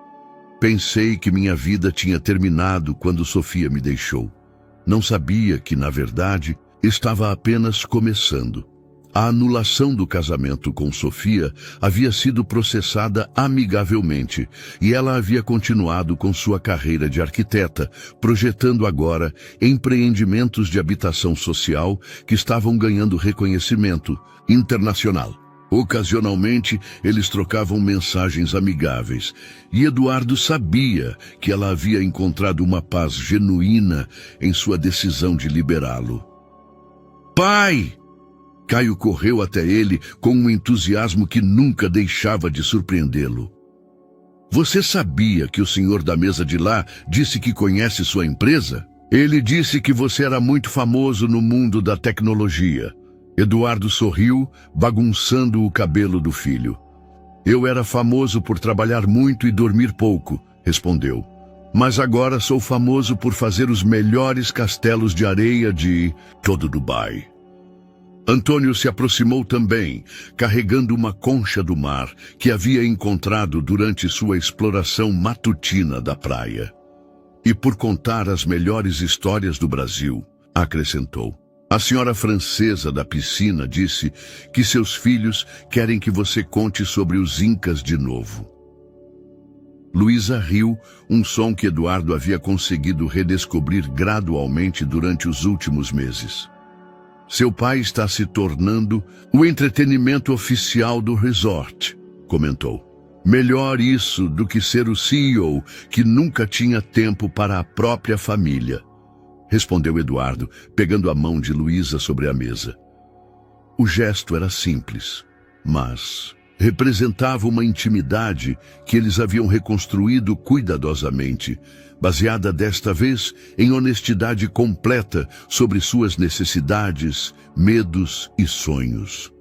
Pensei que minha vida tinha terminado quando Sofia me deixou. Não sabia que, na verdade, estava apenas começando. A anulação do casamento com Sofia havia sido processada amigavelmente e ela havia continuado com sua carreira de arquiteta, projetando agora empreendimentos de habitação social que estavam ganhando reconhecimento internacional. Ocasionalmente, eles trocavam mensagens amigáveis, e Eduardo sabia que ela havia encontrado uma paz genuína em sua decisão de liberá-lo. Pai! Caio correu até ele com um entusiasmo que nunca deixava de surpreendê-lo. Você sabia que o senhor da mesa de lá disse que conhece sua empresa? Ele disse que você era muito famoso no mundo da tecnologia. Eduardo sorriu, bagunçando o cabelo do filho. Eu era famoso por trabalhar muito e dormir pouco, respondeu. Mas agora sou famoso por fazer os melhores castelos de areia de todo Dubai. Antônio se aproximou também, carregando uma concha do mar que havia encontrado durante sua exploração matutina da praia. E por contar as melhores histórias do Brasil, acrescentou. A senhora francesa da piscina disse que seus filhos querem que você conte sobre os Incas de novo. Luísa riu, um som que Eduardo havia conseguido redescobrir gradualmente durante os últimos meses. Seu pai está se tornando o entretenimento oficial do resort, comentou. Melhor isso do que ser o CEO que nunca tinha tempo para a própria família, respondeu Eduardo, pegando a mão de Luísa sobre a mesa. O gesto era simples, mas representava uma intimidade que eles haviam reconstruído cuidadosamente, baseada desta vez em honestidade completa sobre suas necessidades, medos e sonhos.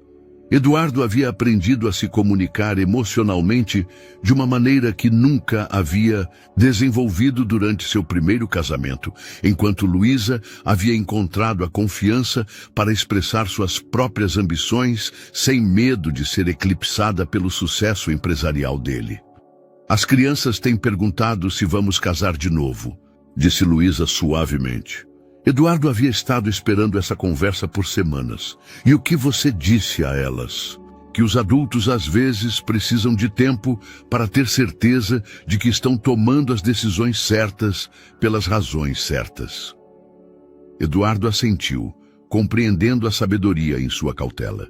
Eduardo havia aprendido a se comunicar emocionalmente de uma maneira que nunca havia desenvolvido durante seu primeiro casamento, enquanto Luísa havia encontrado a confiança para expressar suas próprias ambições sem medo de ser eclipsada pelo sucesso empresarial dele. As crianças têm perguntado se vamos casar de novo, disse Luísa suavemente. Eduardo havia estado esperando essa conversa por semanas. E o que você disse a elas? Que os adultos às vezes precisam de tempo para ter certeza de que estão tomando as decisões certas pelas razões certas. Eduardo assentiu, compreendendo a sabedoria em sua cautela.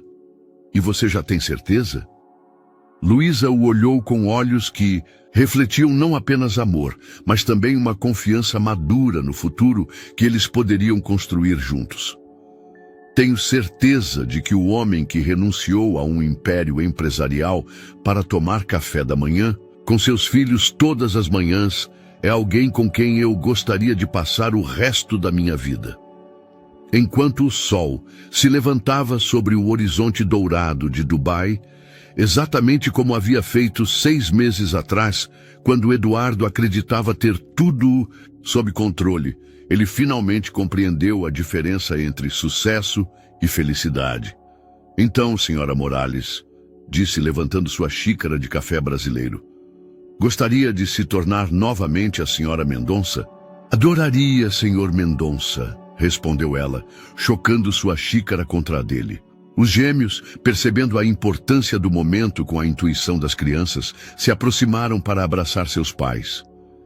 E você já tem certeza? Luísa o olhou com olhos que refletiam não apenas amor, mas também uma confiança madura no futuro que eles poderiam construir juntos. Tenho certeza de que o homem que renunciou a um império empresarial para tomar café da manhã, com seus filhos todas as manhãs, é alguém com quem eu gostaria de passar o resto da minha vida. Enquanto o sol se levantava sobre o horizonte dourado de Dubai, exatamente como havia feito 6 meses atrás, quando Eduardo acreditava ter tudo sob controle, ele finalmente compreendeu a diferença entre sucesso e felicidade. Então, senhora Morales, disse levantando sua xícara de café brasileiro, gostaria de se tornar novamente a senhora Mendonça? Adoraria, senhor Mendonça, respondeu ela, chocando sua xícara contra a dele. Os gêmeos, percebendo a importância do momento com a intuição das crianças, se aproximaram para abraçar seus pais,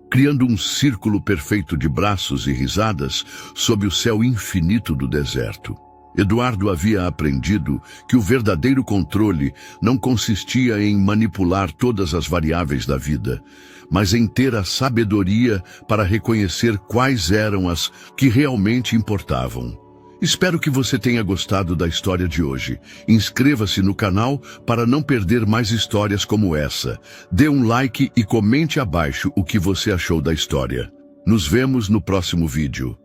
criando um círculo perfeito de braços e risadas sob o céu infinito do deserto. Eduardo havia aprendido que o verdadeiro controle não consistia em manipular todas as variáveis da vida, mas em ter a sabedoria para reconhecer quais eram as que realmente importavam. Espero que você tenha gostado da história de hoje. Inscreva-se no canal para não perder mais histórias como essa. Dê um like e comente abaixo o que você achou da história. Nos vemos no próximo vídeo.